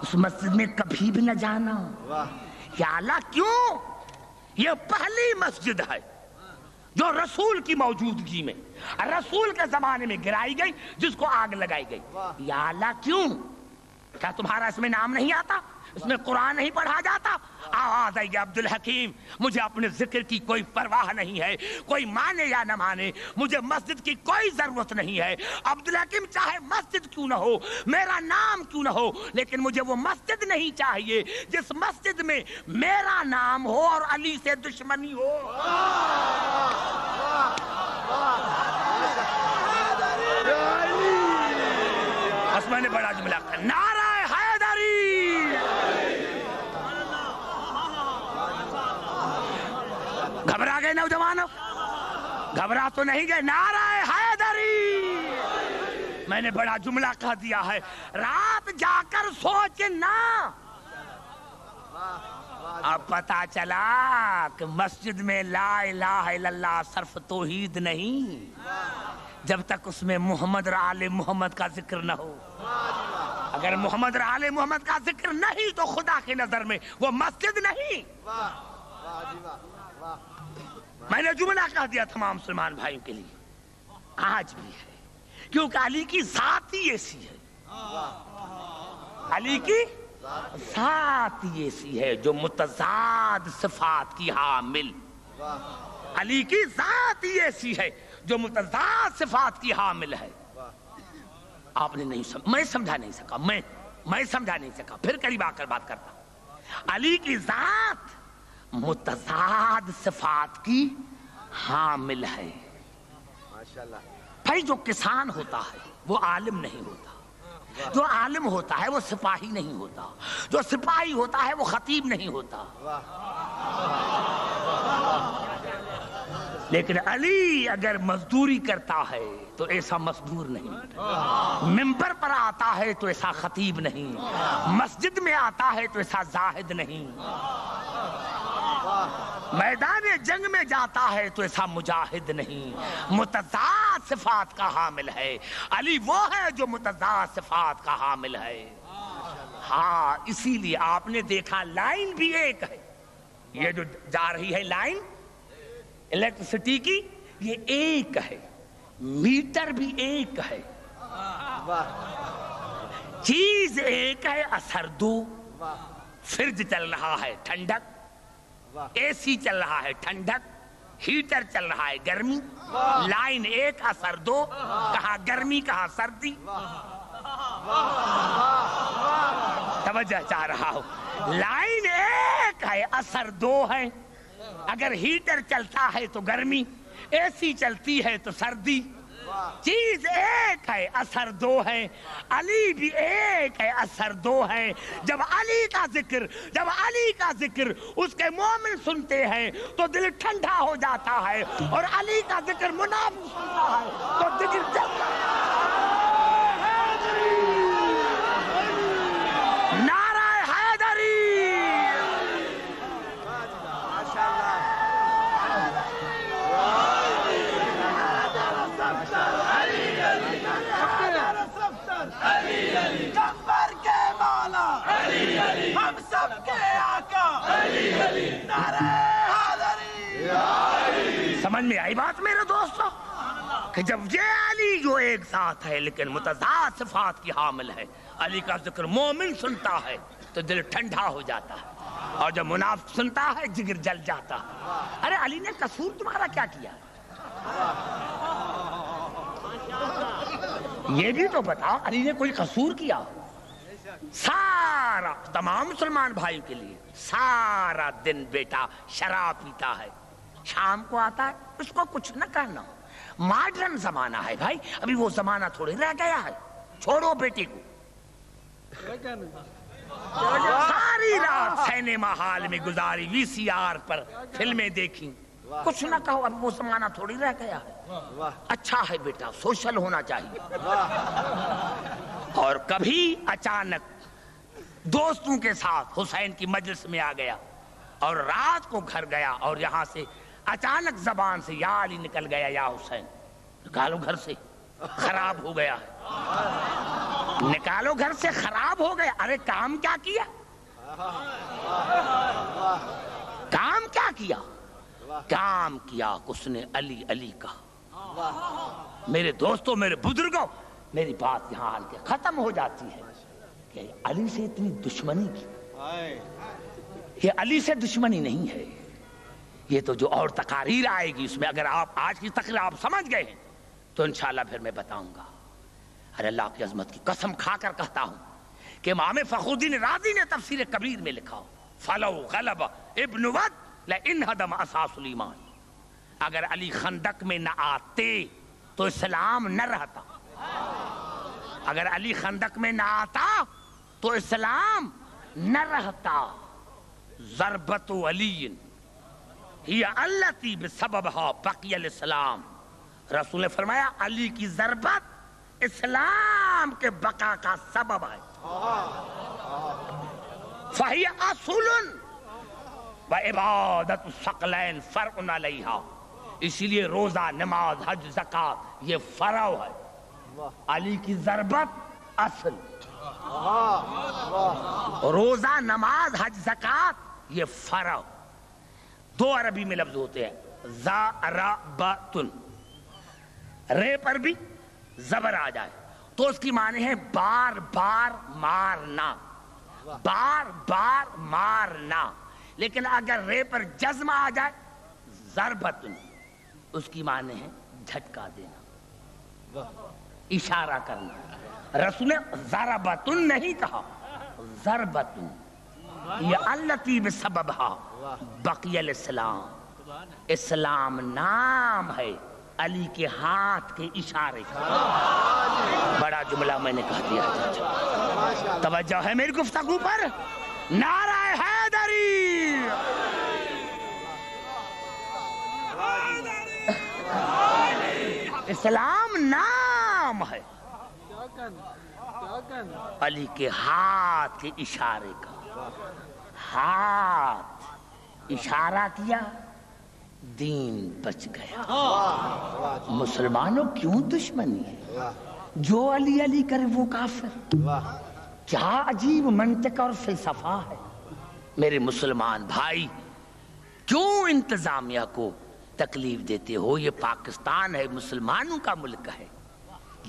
اس مسجد میں کبھی بھی نہ جانا. یا اللہ کیوں؟ یہ پہلی مسجد ہے جو رسول کی موجودگی میں رسول کے زمانے میں گرائی گئی، جس کو آگ لگائی گئی. یا اللہ کیوں؟ کیا تمہارا اس میں نام نہیں آتا؟ اس میں قرآن نہیں پڑھا جاتا؟ آواز آئی عبد الحکیم، مجھے اپنے ذکر کی کوئی پرواہ نہیں ہے، کوئی مانے یا نہ مانے، مجھے مسجد کی کوئی ضرورت نہیں ہے۔ عبد الحکیم چاہے مسجد کیوں نہ ہو، میرا نام کیوں نہ ہو، لیکن مجھے وہ مسجد نہیں چاہیے جس مسجد میں میرا نام ہو اور علی سے دشمنی ہو۔ بس میں نے بڑا جملہ کہا، نعرہ حیدری۔ گھبرا گئے نوجوانوں؟ گھبرا تو نہیں گئے؟ نعرہ حیدری۔ میں نے بڑا جملہ کہہ دیا ہے، رات جا کر سوچنا۔ اب پتا چلا کہ مسجد میں لا الہ الا اللہ صرف توحید نہیں، جب تک اس میں محمد اور آل محمد کا ذکر نہ ہو۔ اگر محمد اور آل محمد کا ذکر نہیں تو خدا کی نظر میں وہ مسجد نہیں۔ میں نے جملہ کہہ دیا تمام مسلمان بھائیوں کے لیے، آج بھی ہے، کیونکہ علی کی ذات ہی ایسی ہے، علی کی ذات ہی ایسی ہے جو متضاد صفات کی حامل، علی کی ذات ہی ایسی ہے جو متضاد صفات کی حامل ہے۔ آپ نے نہیں میں سمجھا نہیں سکا، میں سمجھا نہیں سکا، پھر قریب آ کر بات کرتا ہوں۔ علی کی ذات متضاد صفات کی حامل ہے۔ بھائی جو کسان ہوتا ہے وہ عالم نہیں ہوتا، جو عالم ہوتا ہے وہ سپاہی نہیں ہوتا، جو سپاہی ہوتا ہے وہ خطیب نہیں ہوتا۔ لیکن علی اگر مزدوری کرتا ہے تو ایسا مزدور نہیں، ممبر پر آتا ہے تو ایسا خطیب نہیں، مسجد میں آتا ہے تو ایسا زاہد نہیں، میدان جنگ میں جاتا ہے تو ایسا مجاہد نہیں، متضاد صفات کا حامل ہے۔ علی وہ ہے جو متضاد صفات کا حامل ہے۔ ہاں اسی لیے آپ نے دیکھا لائن بھی ایک ہے، یہ جو جا رہی ہے لائن الیکٹریسٹی کی، یہ ایک ہے، میٹر بھی ایک ہے، چیز ایک ہے، اثر دو۔ فریج چل رہا ہے ٹھنڈک، اے سی چل رہا ہے ٹھنڈک، ہیٹر چل رہا ہے گرمی، لائن ایک اثر دو، کہاں گرمی کہاں سردی۔ توجہ چاہ رہا ہوں، لائن ایک ہے اثر دو ہے، اگر ہیٹر چلتا ہے تو گرمی، اے سی چلتی ہے تو سردی، چیز ایک ہے اثر دو ہے۔ علی بھی ایک ہے اثر دو ہے۔ جب علی کا ذکر اس کے مومن سنتے ہیں تو دل ٹھنڈا ہو جاتا ہے، اور علی کا ذکر منافق سنتا ہے تو دل جلتا ہے۔ نعرہ حیدری۔ کمبر کے مولا علی علی، ہم سب کے آقا علی علی، نعرہ حیدری۔ سمجھ میں آئی بات میرے دوستو کہ جب یہ علی جو ایک ذات ہے لیکن متضاد صفات کی حامل ہے، علی کا ذکر مومن سنتا ہے تو دل ٹھنڈا ہو جاتا ہے، اور جب منافق سنتا ہے جگر جل جاتا ہے۔ ارے علی نے قصور تمہارا کیا کیا ہے؟ یہ بھی تو بتا، علی نے کوئی قصور کیا؟ سارا تمام مسلمان بھائی کے لیے سارا دن بیٹا شراب پیتا ہے، شام کو آتا ہے، اس کو کچھ نہ کرنا۔ ماڈرن زمانہ ہے بھائی، ابھی وہ زمانہ تھوڑی رہ گیا ہے، چھوڑو بیٹے کو۔ ساری رات سینما ہال میں گزاری، وی سی آر پر فلمیں دیکھی، کچھ نہ کہو، اب وہ زمانہ تھوڑی رہ گیا ہے۔ اچھا ہے بیٹا، سوشل ہونا چاہیے۔ اور کبھی اچانک دوستوں کے ساتھ حسین کی مجلس میں آ گیا اور رات کو گھر گیا، اور یہاں سے اچانک زبان سے یا علی نکل گیا یا حسین، نکالو گھر سے، خراب ہو گیا ہے، نکالو گھر سے، خراب ہو گیا۔ ارے کام کیا کیا؟ کام کیا کیا؟ کام کیا اس نے علی علی کا۔ میرے دوستوں، میرے بزرگوں، میری بات یہاں آ کے ختم ہو جاتی ہے۔ کہ علی سے اتنی دشمنی کی. یہ علی سے دشمنی نہیں ہے، یہ تو جو اور تقاریر آئے گی اس میں اگر آپ آج کی تقریر آپ سمجھ گئے ہیں تو انشاءاللہ پھر میں بتاؤں گا. ارے اللہ کی عظمت کی قسم کھا کر کہتا ہوں کہ امام فخر الدین رازی نے تفسیر کبیر میں لکھا فلو غلب ابن ود لئن ہدم اساس الایمان. اگر علی خندق میں نہ آتے تو اسلام نہ رہتا. اگر علی خندق میں نہ آتا تو اسلام نہ رہتا. ضربت علی ہی التی بسببها بقی الاسلام. رسول نے فرمایا علی کی ضربت اسلام کے بقا کا سبب ہے. فہی اصول و عبادت الثقلین فرع علیہا. اسی لیے روزہ نماز حج زکات یہ فرع ہے. علی کی ضربت اصل، روزہ نماز حج زکات یہ فرع. دو عربی میں لفظ ہوتے ہیں ضربتن، رے پر بھی زبر آ جائے تو اس کی معنی ہے بار بار مارنا، بار بار مارنا. لیکن اگر رے پر جزم آ جائے ضربتن اس کی معنی ہے جھٹکا دینا، اشارہ کرنا. رسول نے ضربتن نہیں کہا، ضربتن یہ التی بسببها بقی الاسلام. اسلام نام ہے علی کے ہاتھ کے اشارے کا. بڑا جملہ میں نے کہہ دیا. توجہ ہے میری گفتگو پر؟ نعرہ حیدری. اسلام نام ہے علی کے ہاتھ کے اشارے کا. ہاتھ اشارہ کیا دین بچ گیا. مسلمانوں کیوں دشمنی ہے؟ جو علی علی کرے وہ کافر. کیا عجیب منطق اور فلسفہ ہے. میرے مسلمان بھائی کیوں انتظامیہ کو تکلیف دیتے ہو؟ یہ پاکستان ہے، مسلمانوں کا ملک ہے.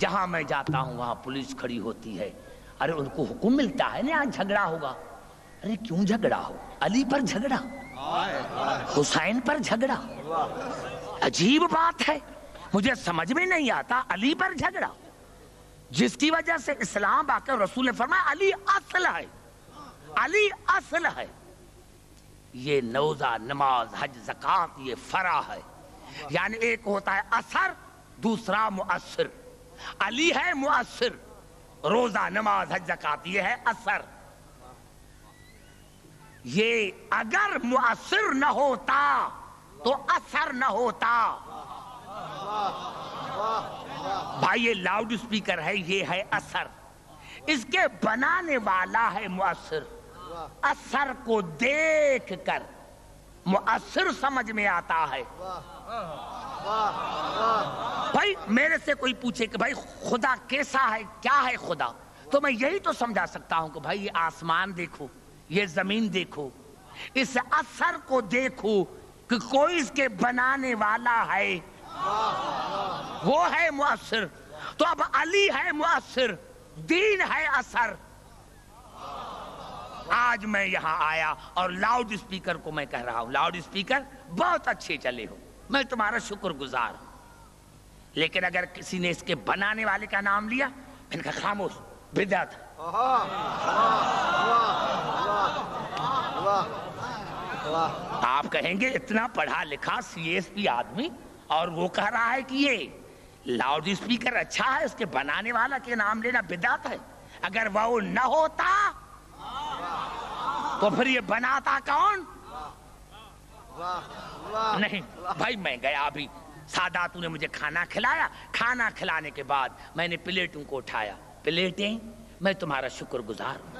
جہاں میں جاتا ہوں وہاں پولیس کھڑی ہوتی ہے. ارے ان کو حکم ملتا ہے نا آج جھگڑا ہوگا. ارے کیوں جھگڑا ہو؟ علی پر جھگڑا، حسین پر جھگڑا. عجیب بات ہے، مجھے سمجھ میں نہیں آتا. علی پر جھگڑا جس کی وجہ سے اسلام آ کر رسول نے فرمایا علی اصل ہے، علی اصل ہے. یہ روزہ نماز حج زکات یہ فرع ہے. یعنی ایک ہوتا ہے اثر، دوسرا مؤثر. علی ہے مؤثر، روزہ نماز حج زکات یہ ہے اثر. یہ اگر مؤثر نہ ہوتا تو اثر نہ ہوتا. بھائی یہ لاؤڈ سپیکر ہے، یہ ہے اثر. اس کے بنانے والا ہے مؤثر. اثر کو دیکھ کر مؤثر سمجھ میں آتا ہے. بھائی میرے سے کوئی پوچھے کہ بھائی خدا کیسا ہے، کیا ہے خدا، تو میں یہی تو سمجھا سکتا ہوں کہ بھائی یہ آسمان دیکھو، یہ زمین دیکھو، اس اثر کو دیکھو کہ کوئی اس کے بنانے والا ہے، وہ ہے مؤثر. تو اب علی ہے مؤثر، دین ہے اثر. آج میں یہاں آیا اور لاؤڈ اسپیکر کو میں کہہ رہا ہوں لاؤڈ اسپیکر بہت اچھے چلے ہو، میں تمہارا شکر گزار ہوں. لیکن اگر کسی نے اس کے بنانے والے کا نام لیا میں نے کہا خاموش، بدعت. آپ کہیں گے اتنا پڑھا لکھا سی ایس پی آدمی اور وہ کہہ رہا ہے کہ یہ لاؤڈ اسپیکر اچھا ہے، اس کے بنانے والا کے نام لینا بدعت ہے. اگر وہ نہ ہوتا تو پھر یہ بناتا کون؟ نہیں بھائی میں گیا ابھی، ساداتوں نے مجھے کھانا کھلایا. کھانا کھلانے کے بعد میں نے پلیٹوں کو اٹھایا. پلیٹیں میں تمہارا شکر گزار ہوں.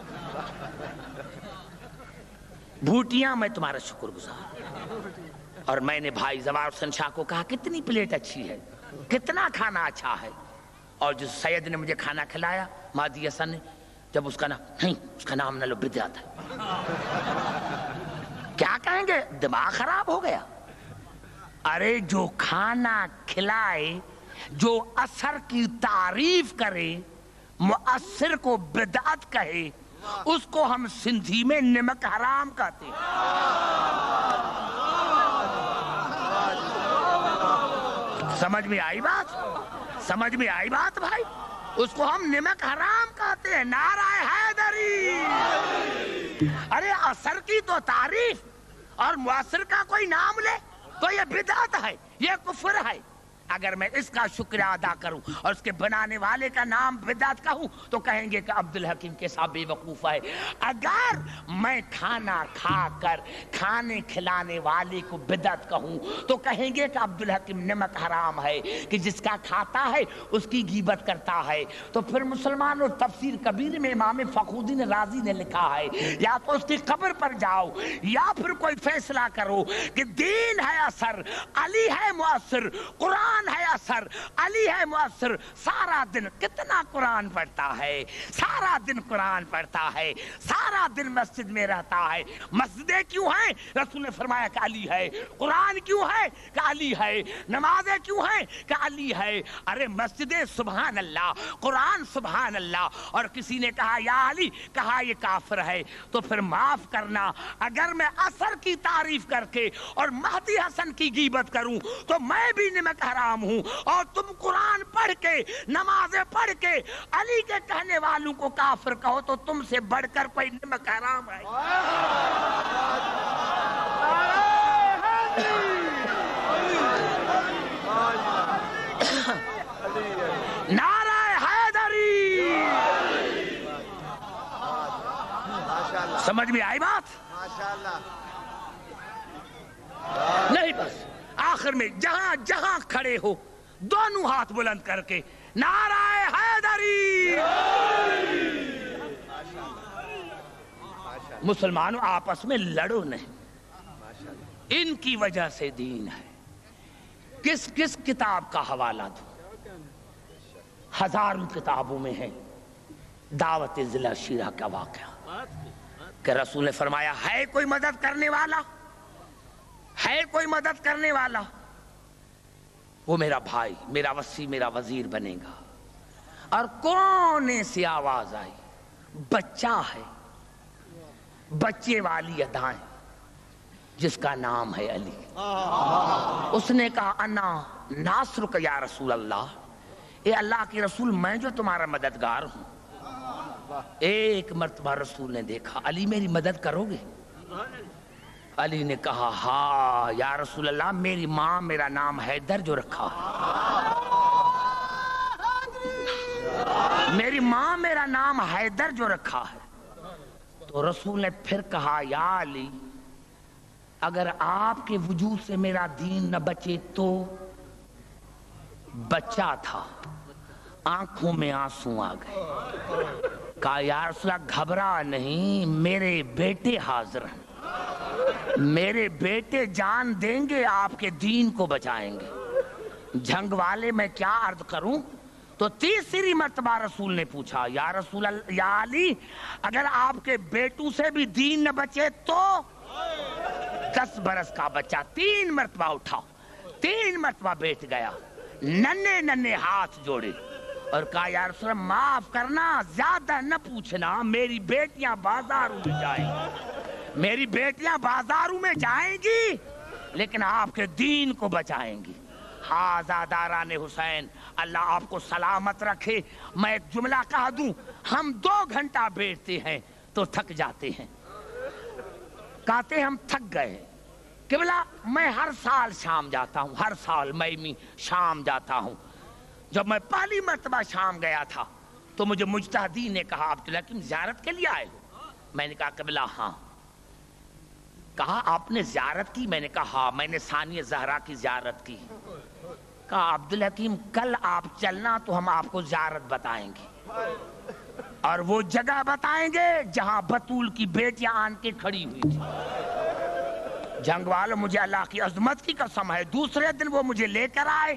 بھوٹیاں میں تمہارا شکر گزار. اور میں نے بھائی زوار حسن شاہ کو کہا کتنی پلیٹ اچھی ہے، کتنا کھانا اچھا ہے. اور جو سید نے مجھے کھانا کھلایا مہدی حسن نے، جب اس کا نام نہیں، اس کا نام نہ لو بدعت ہے. کیا کہیں گے؟ دماغ خراب ہو گیا. ارے جو کھانا کھلائے، جو اثر کی تعریف کرے، مؤثر کو بدعت کہے اس کو ہم سندھی میں نمک حرام کہتے ہیں. سمجھ میں آئی بات؟ سمجھ میں آئی بات بھائی؟ اس کو ہم نمک حرام کہتے ہیں. نعرہ حیدری. ارے اثر کی تو تعریف اور مؤثر کا کوئی نام لے تو یہ بدعت ہے، یہ کفر ہے. اگر میں اس کا شکریہ ادا کروں اور اس کے بنانے والے کا نام بدعت کہوں تو کہیں گے کہ عبدالحکیم کے ساتھ بے وقوف ہے. اگر میں کھانا کھا کر کھانے کھلانے والے کو بدعت کہوں تو کہیں گے کہ عبدالحکیم نمک حرام ہے کہ جس کا کھاتا ہے اس کی غیبت کرتا ہے. تو پھر مسلمانوں تفسیر کبیر میں امام فخرالدین رازی نے لکھا ہے یا تو اس کی قبر پر جاؤ یا پھر کوئی فیصلہ کرو کہ دین ہے اثر، علی ہے مؤثر، قرآن ہے اثر، علی ہے مؤثر. سارا دن کتنا قرآن پڑھتا ہے، سارا دن قرآن پڑھتا ہے، سارا دن مسجد میں رہتا ہے. مسجدیں کیوں ہیں؟ رسول نے فرمایا کہ علی ہے. قرآن کیوں ہے؟ کہ علی ہے. نمازیں کیوں ہیں؟ کہ علی ہے. ارے مسجدیں سبحان اللہ، قرآن سبحان اللہ، اور کسی نے کہا یا علی، کہا یہ کافر ہے. تو پھر معاف کرنا، اگر میں اثر کی تعریف کر کے اور مہدی حسن کی غیبت کروں تو میں بھی نمک حرام ہوں، اور تم قرآن پڑھ کے نمازیں پڑھ کے علی کے کہنے والوں کو کافر کہو تو تم سے بڑھ کر کوئی نمک حرام ہے. نعرہ حیدری. سمجھ میں آئی بات؟ نہیں بس آخر میں جہاں جہاں کھڑے ہو دونوں ہاتھ بلند کر کے نعرہ حیدری. مسلمانوں آپس میں لڑو نہیں، ان کی وجہ سے دین ہے. کس کس کتاب کا حوالہ دو؟ ہزاروں کتابوں میں ہے دعوت ضلع شیرہ کا واقعہ کہ رسول نے فرمایا ہے کوئی مدد کرنے والا، ہے کوئی مدد کرنے والا، وہ میرا بھائی، میرا وصی، میرا وزیر بنے گا. اور کونے سے آواز آئی، بچہ ہے، بچے والی ادائیں، جس کا نام ہے علی. اس نے کہا انا ناصرک یا رسول اللہ، اے اللہ کے رسول میں جو تمہارا مددگار ہوں. ایک مرتبہ رسول نے دیکھا، علی میری مدد کرو گے؟ علی نے کہا ہاں یا رسول اللہ، میری ماں میرا نام حیدر جو رکھا ہے، میری ماں میرا نام حیدر جو رکھا ہے. تو رسول نے پھر کہا یا علی، اگر آپ کے وجود سے میرا دین نہ بچے تو. بچہ تھا، آنکھوں میں آنسو آ گئے. کہا یا رسول اللہ گھبرا نہیں، میرے بیٹے حاضر ہیں، میرے بیٹے جان دیں گے، آپ کے دین کو بچائیں گے. جنگ والے میں کیا عرض کروں؟ تو تیسری مرتبہ رسول نے پوچھا یا رسول اللہ، یا علی، اگر آپ کے بیٹوں سے بھی دین نہ بچے تو. 10 برس کا بچہ 3 مرتبہ اٹھا، 3 مرتبہ بیٹھ گیا، ننھے ننھے ہاتھ جوڑے اور کہا یا رسول اللہ معاف کرنا، زیادہ نہ پوچھنا، میری بیٹیاں بازاروں میں جائیں گی، میری بیٹیاں بازاروں میں جائیں گی لیکن آپ کے دین کو بچائیں گی. ہاذا داران حسین، اللہ آپ کو سلامت رکھے. میں ایک جملہ کہہ دوں، ہم 2 گھنٹہ بیٹھتے ہیں تو تھک جاتے ہیں، کہتے ہیں ہم تھک گئے. قبلہ میں ہر سال شام جاتا ہوں، ہر سال میں شام جاتا ہوں. جب میں پہلی مرتبہ شام گیا تھا تو مجھے مجتہدین نے کہا عبدالحکیم زیارت کے لیے آئے ہو؟ میں نے کہا قبلہ ہاں. کہا آپ نے زیارت کی؟ میں نے کہا ہاں، میں نے ثانیہ زہرا کی زیارت کی. کہا عبدالحکیم کل آپ چلنا تو ہم آپ کو زیارت بتائیں گے اور وہ جگہ بتائیں گے جہاں بطول کی بیٹیاں آن کے کھڑی ہوئی تھی. جنگ والوں مجھے اللہ کی عظمت کی قسم ہے، دوسرے دن وہ مجھے لے کر آئے،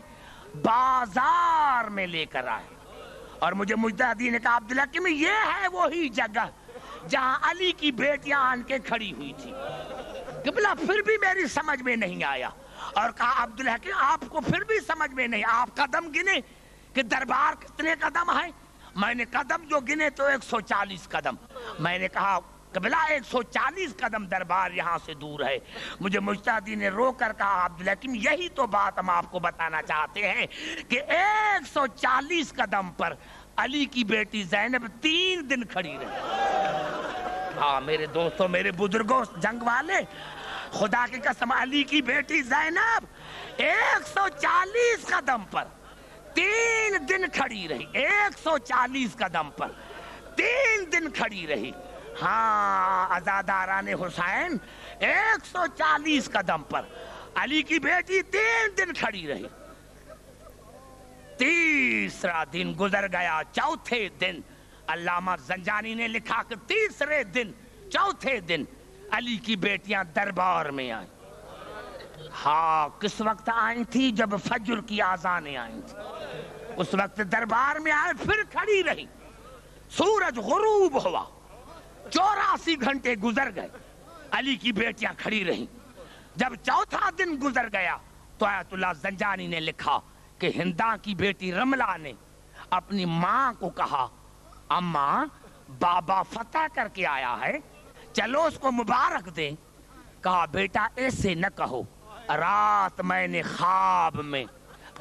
بازار میں لے کر آئے اور مجھے مجتہدین نے کہا عبدالحکیم یہ ہے وہی جگہ جہاں علی کی بیٹیاں آن کے کھڑی ہوئی تھی. قبلہ پھر بھی میری سمجھ میں نہیں آیا اور کہا عبدالحکیم آپ کو پھر بھی سمجھ میں نہیں، آپ قدم گنے کہ دربار کتنے قدم ہیں میں نے قدم جو گنے تو 140 قدم. میں نے کہا قبلہ 140 قدم دربار یہاں سے دور ہے. مجھے مجتہدی نے رو کر کہا عبدالحکیم یہی تو بات ہم آپ کو بتانا چاہتے ہیں کہ 140 قدم پر علی کی بیٹی زینب 3 دن کھڑی رہی. ہاں میرے دوستوں، میرے بزرگوں، جنگ والے، خدا کی قسم علی کی بیٹی زینب 140 قدم پر 3 دن کھڑی رہی. 140 قدم پر 3 دن کھڑی رہی. ہاں عزاداران حسین 140 قدم پر علی کی بیٹی 3 دن کھڑی رہی. تیسرا دن گزر گیا. چوتھے دن علامہ زنجانی نے لکھا کہ تیسرے دن، چوتھے دن علی کی بیٹیاں دربار میں آئیں. ہاں کس وقت آئی تھی؟ جب فجر کی آذانیں آئی تھی اس وقت دربار میں آئے. پھر کھڑی رہی. سورج غروب ہوا. 84 گھنٹے گزر گئے. علی کی بیٹیاں کھڑی رہیں. جب چوتھا دن گزر گیا تو آیت اللہ زنجانی نے لکھا کہ ہنداں کی بیٹی رملہ نے اپنی ماں کو کہا اماں بابا فتح کر کے آیا ہے، چلو اس کو مبارک دیں. کہا بیٹا ایسے نہ کہو، رات میں نے خواب میں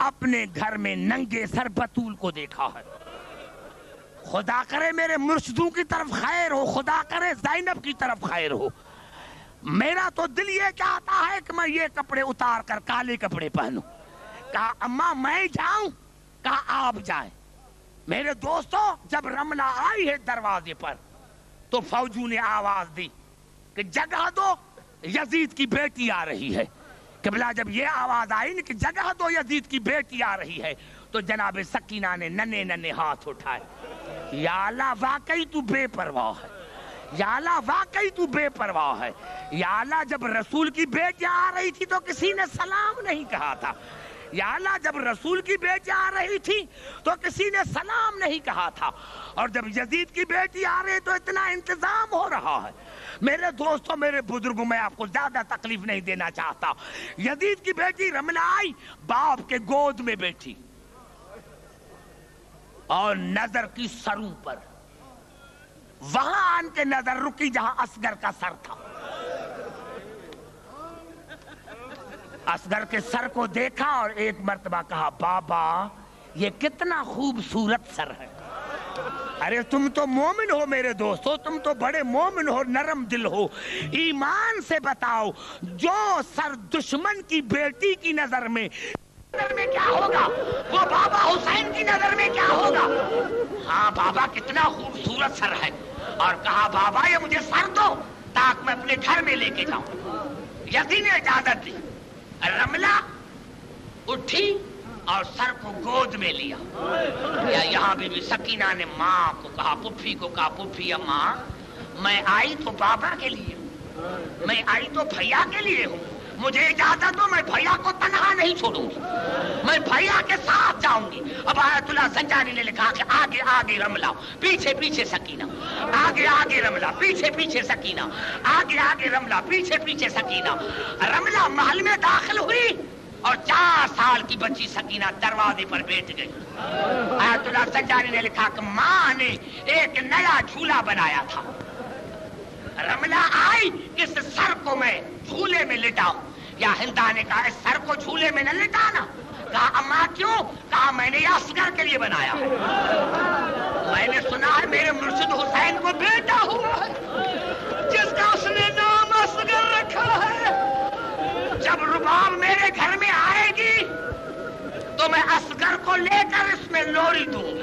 اپنے گھر میں ننگے سر بطول کو دیکھا ہے. خدا کرے میرے مرشدوں کی طرف خیر ہو، خدا کرے زینب کی طرف خیر ہو. میرا تو دل یہ چاہتا ہے کہ میں یہ کپڑے اتار کر کالے کپڑے پہنوں. کہا اماں میں جاؤں؟ کہا آپ جائیں. میرے دوستو جب رملہ آئی ہے دروازے پر تو فوجوں نے آواز دی کہ جگہ دو، یزید کی بیٹی آ رہی ہے. قبلہ جب یہ آواز آئی کہ جگہ دو، یزید کی بیٹی آ رہی ہے، تو جناب سکینہ نے ننے ہاتھ اٹھائے. یا اللہ واقعی تو بے پرواہ ہے، یا اللہ واقعی تو بے پرواہ ہے. یا اللہ جب رسول کی بیٹی آ رہی تھی تو کسی نے سلام نہیں کہا تھا. یا اللہ جب رسول کی بیٹی آ رہی تھی تو کسی نے سلام نہیں کہا تھا، اور جب یزید کی بیٹی آ رہی تو اتنا انتظام ہو رہا ہے. میرے دوستوں، میرے بزرگوں، میں آپ کو زیادہ تکلیف نہیں دینا چاہتا. یزید کی بیٹی رملہ آئی، باپ کے گود میں بیٹھی اور نظر کی سروں پر. وہاں آن کے نظر رکی جہاں اصغر کا سر تھا. اصغر کے سر کو دیکھا اور ایک مرتبہ کہا بابا یہ کتنا خوبصورت سر ہے. ارے تم تو مومن ہو میرے دوستو، تم تو بڑے مومن ہو، نرم دل ہو. ایمان سے بتاؤ جو سر دشمن کی بیٹی کی نظر میں کیا ہوگا وہ بابا حسین کی نظر میں کیا ہوگا. ہاں بابا کتنا خوبصورت سر ہے. اور کہا بابا یہ مجھے سر دو تاکہ میں اپنے گھر میں لے کے جاؤں. یزید نے اجازت دی. رملہ اٹھی اور سر کو گود میں لیا. یہاں بھی سکینہ نے ماں کو کہا، پھوپھی کو کہا پھوپھی اماں میں آئی تو بابا کے لیے ہوں، میں آئی تو بھیا کے لیے ہوں، مجھے اجازت دو، میں بھیا کو تنہا نہیں چھوڑوں گی، میں بھیا کے ساتھ جاؤں گی. اب آیت اللہ زنجانی نے لکھا کہ آگے آگے رملہ، پیچھے پیچھے سکینہ، آگے آگے رملہ، پیچھے پیچھے سکینہ، آگے آگے رملہ، پیچھے پیچھے سکینہ. رملہ محل میں داخل ہوئی اور 4 سال کی بچی سکینہ دروازے پر بیٹھ گئی. آیت اللہ زنجانی نے لکھا کہ ماں نے ایک نیا جھولا بنایا تھا. رملہ آئی اس سر کو میں جھولے میں لٹاؤں. یا ہندا نے کہا اس سر کو جھولے میں نہ لٹانا. کہا اماں کیوں؟ کہا میں نے یہ اصغر کے لیے بنایا ہے. میں نے سنا ہے میرے مرشد حسین کو بیٹا ہوا ہے جس کا اس نے نام اصغر رکھا ہے. جب رباب میرے گھر میں آئے گی تو میں اصغر کو لے کر اس میں لوری دوں گی.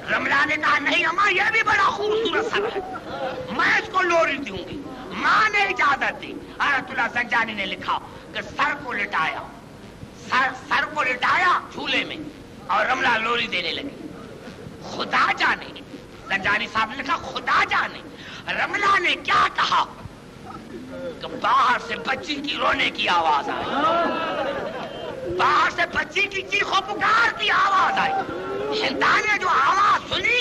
رملہ نے کہا نہیں اماں یہ بھی بڑا خوبصورت سر ہے، میں اس کو لوری دوں گی. ماں نے اجازت دی. آیت اللہ زنجانی نے لکھا کہ سر کو لٹایا، سر کو لٹایا جھولے میں اور رملہ لوری دینے لگی. خدا جانے، زنجانی صاحب نے لکھا خدا جانے رملہ نے کیا کہا کہ باہر سے بچی کی رونے کی آواز آئی، باہر سے بچی کی چیخ و پکار کی آواز آئی. ہندا نے جو آواز سنی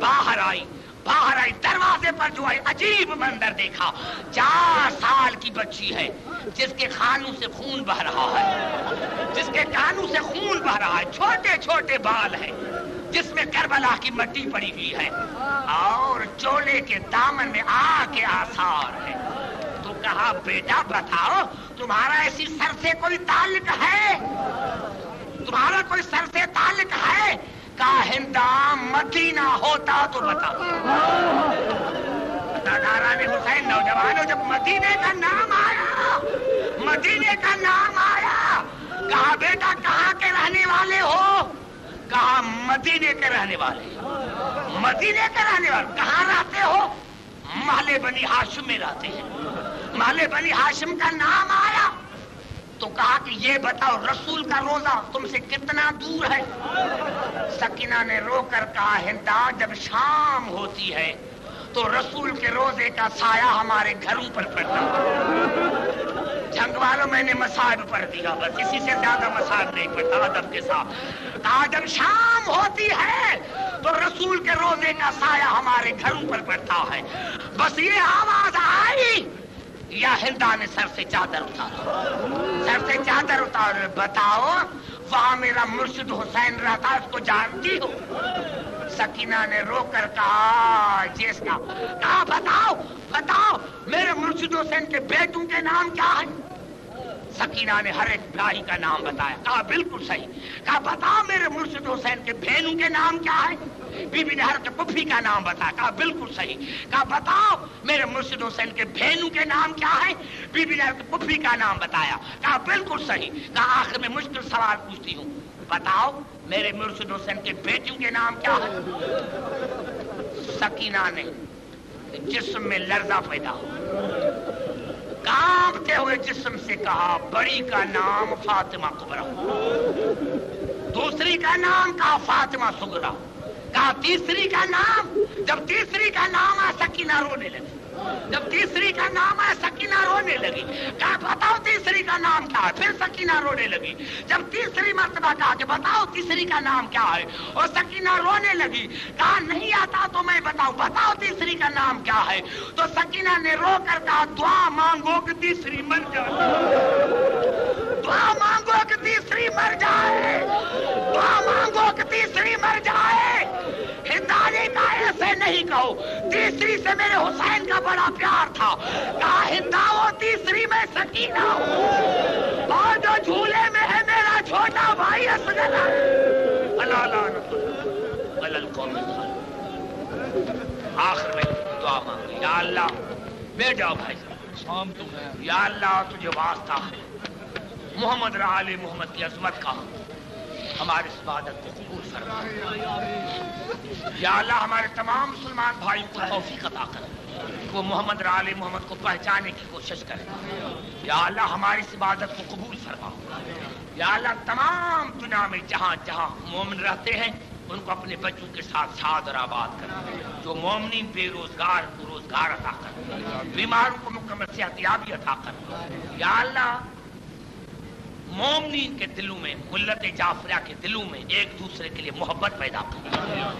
باہر آئی، باہر آئی. دروازے پر جو ہے عجیب منظر دیکھا. 4 سال کی بچی ہے جس کے کانوں سے خون بہ رہا ہے، جس کے کانوں سے خون بہ رہا ہے، چھوٹے چھوٹے بال ہیں، جس میں کربلا کی مٹی پڑی ہوئی ہے اور چولے کے دامن میں آگ کے آثار ہے۔ تو کہا بیٹا بتاؤ تمہارا ایسی سر سے کوئی تعلق ہے؟ تمہارا کوئی سر سے تعلق ہے؟ کہا ہندام مدینہ ہوتا تو بتاؤ۔ داداران حسین نوجوانوں جب مدینے کا نام آیا، مدینے کا نام آیا، کہا بیٹا کہاں کے رہنے والے ہو؟ کہا مدینے کے رہنے والے۔ مدینے کے رہنے والے کہاں رہتے ہو؟ محلے بنی ہاشم میں رہتے ہیں۔ محلے بنی ہاشم کا نام آیا تو کہا کہ یہ بتاؤ رسول کا روزہ تم سے کتنا دور ہے؟ سکینہ نے رو کر کہا ہندا جب شام ہوتی ہے تو رسول کے روزے کا سایہ ہمارے گھروں پر پڑتا ہے۔ جنگ والوں میں نے مصائب پڑھ دیا، بس اسی سے زیادہ مصائب نہیں پڑھتا ادب کے ساتھ۔ کہا جب شام ہوتی ہے تو رسول کے روزے کا سایہ ہمارے گھروں پر پڑتا ہے۔ بس یہ آواز آئی یا ہندا نے سر سے چادر اتارا، سر سے چادر اتار بتاؤ وہاں میرا مرشد حسین رہتا ہے، اس کو جانتی ہو؟ سکینہ نے رو کر کہا جس کا، کہا بتاؤ بتاؤ میرے مرشد حسین کے بیٹوں کے نام کیا ہے؟ سکینہ نے ہر ایک بھائی کا نام بتایا، کہا بالکل صحیح۔ کہا بتاؤ میرے مرشد حسین کے بہنوں کے نام کیا ہے؟ بی بی نے ہر کے پھوپھی کا نام بتایا، کہا بالکل صحیح۔ کہا بتاؤ میرے مرشد حسین کے بہنوں کے نام کیا ہے؟ بی بی نے ہر کے پھوپھی کا نام بتایا، کہا بالکل صحیح۔ کہا آخر میں مشکل سوال پوچھتی ہوں، بتاؤ میرے مرشد حسین کے بیٹوں کے نام کیا ہے؟ سکینہ نے جسم میں لرزہ پیدا ہوا، کانپتے ہوئے جسم سے کہا بڑی کا نام فاطمہ کبریٰ، دوسری کا نام کہا فاطمہ صغریٰ، کہا تیسری کا نام؟ جب تیسری کا نام آیا سکینہ رونے لگی، جب تیسری کا نام آیا سکینہ رونے لگی۔ کہا بتاؤ تیسری کا نام کیا ہے؟ پھر سکینہ رونے لگی۔ جب تیسری مرتبہ کہا کہ بتاؤ تیسری کا نام کیا ہے، اور سکینہ رونے لگی۔ کہا نہیں آتا تو میں بتاؤں، بتاؤ تیسری کا نام کیا ہے؟ تو سکینہ نے رو کر کہا دعا مانگو کہ تیسری مر جائے، دعا مانگو کہ تیسری مر جائے، دعا مانگو کہ تیسری مر جائے۔ ہندا نے کہا ایسے نہیں کہو، تیسری سے میرے حسین کا بڑا پیار تھا۔ کہا ہندا وہ تیسری میں سکینہ ہوں، اور جو جھولے میں ہے میرا چھوٹا بھائی اصغر۔ اللہ لعنت علی القوم الظالمین۔ آخر میں دعا مانگی، یا اللہ بیٹھ جاؤ بھائی صاحب، یا اللہ تجھے واسطہ ہے محمد آل محمد کی عظمت کا، ہماری اس عبادت کو قبول فرما۔ یا اللہ ہمارے تمام مسلمان بھائیوں کو توفیق عطا کر، وہ محمد آل محمد کو پہچانے کی کوشش کرے۔ یا اللہ ہماری اس عبادت کو قبول فرما۔ یا اللہ تمام دنیا میں جہاں جہاں مومن رہتے ہیں ان کو اپنے بچوں کے ساتھ شاد اور آباد کر، جو مومنین بے روزگار کو روزگار عطا کر، بیماروں کو مکمل صحت یابی عطا کر۔ یا اللہ مومنین کے دلوں میں، ملت جعفریہ کے دلوں میں ایک دوسرے کے لیے محبت پیدا کر،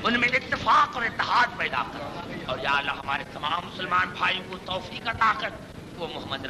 ان میں اتفاق اور اتحاد پیدا کر، اور یا اللہ ہمارے تمام مسلمان بھائیوں کو توفیق عطا کر، وہ محمد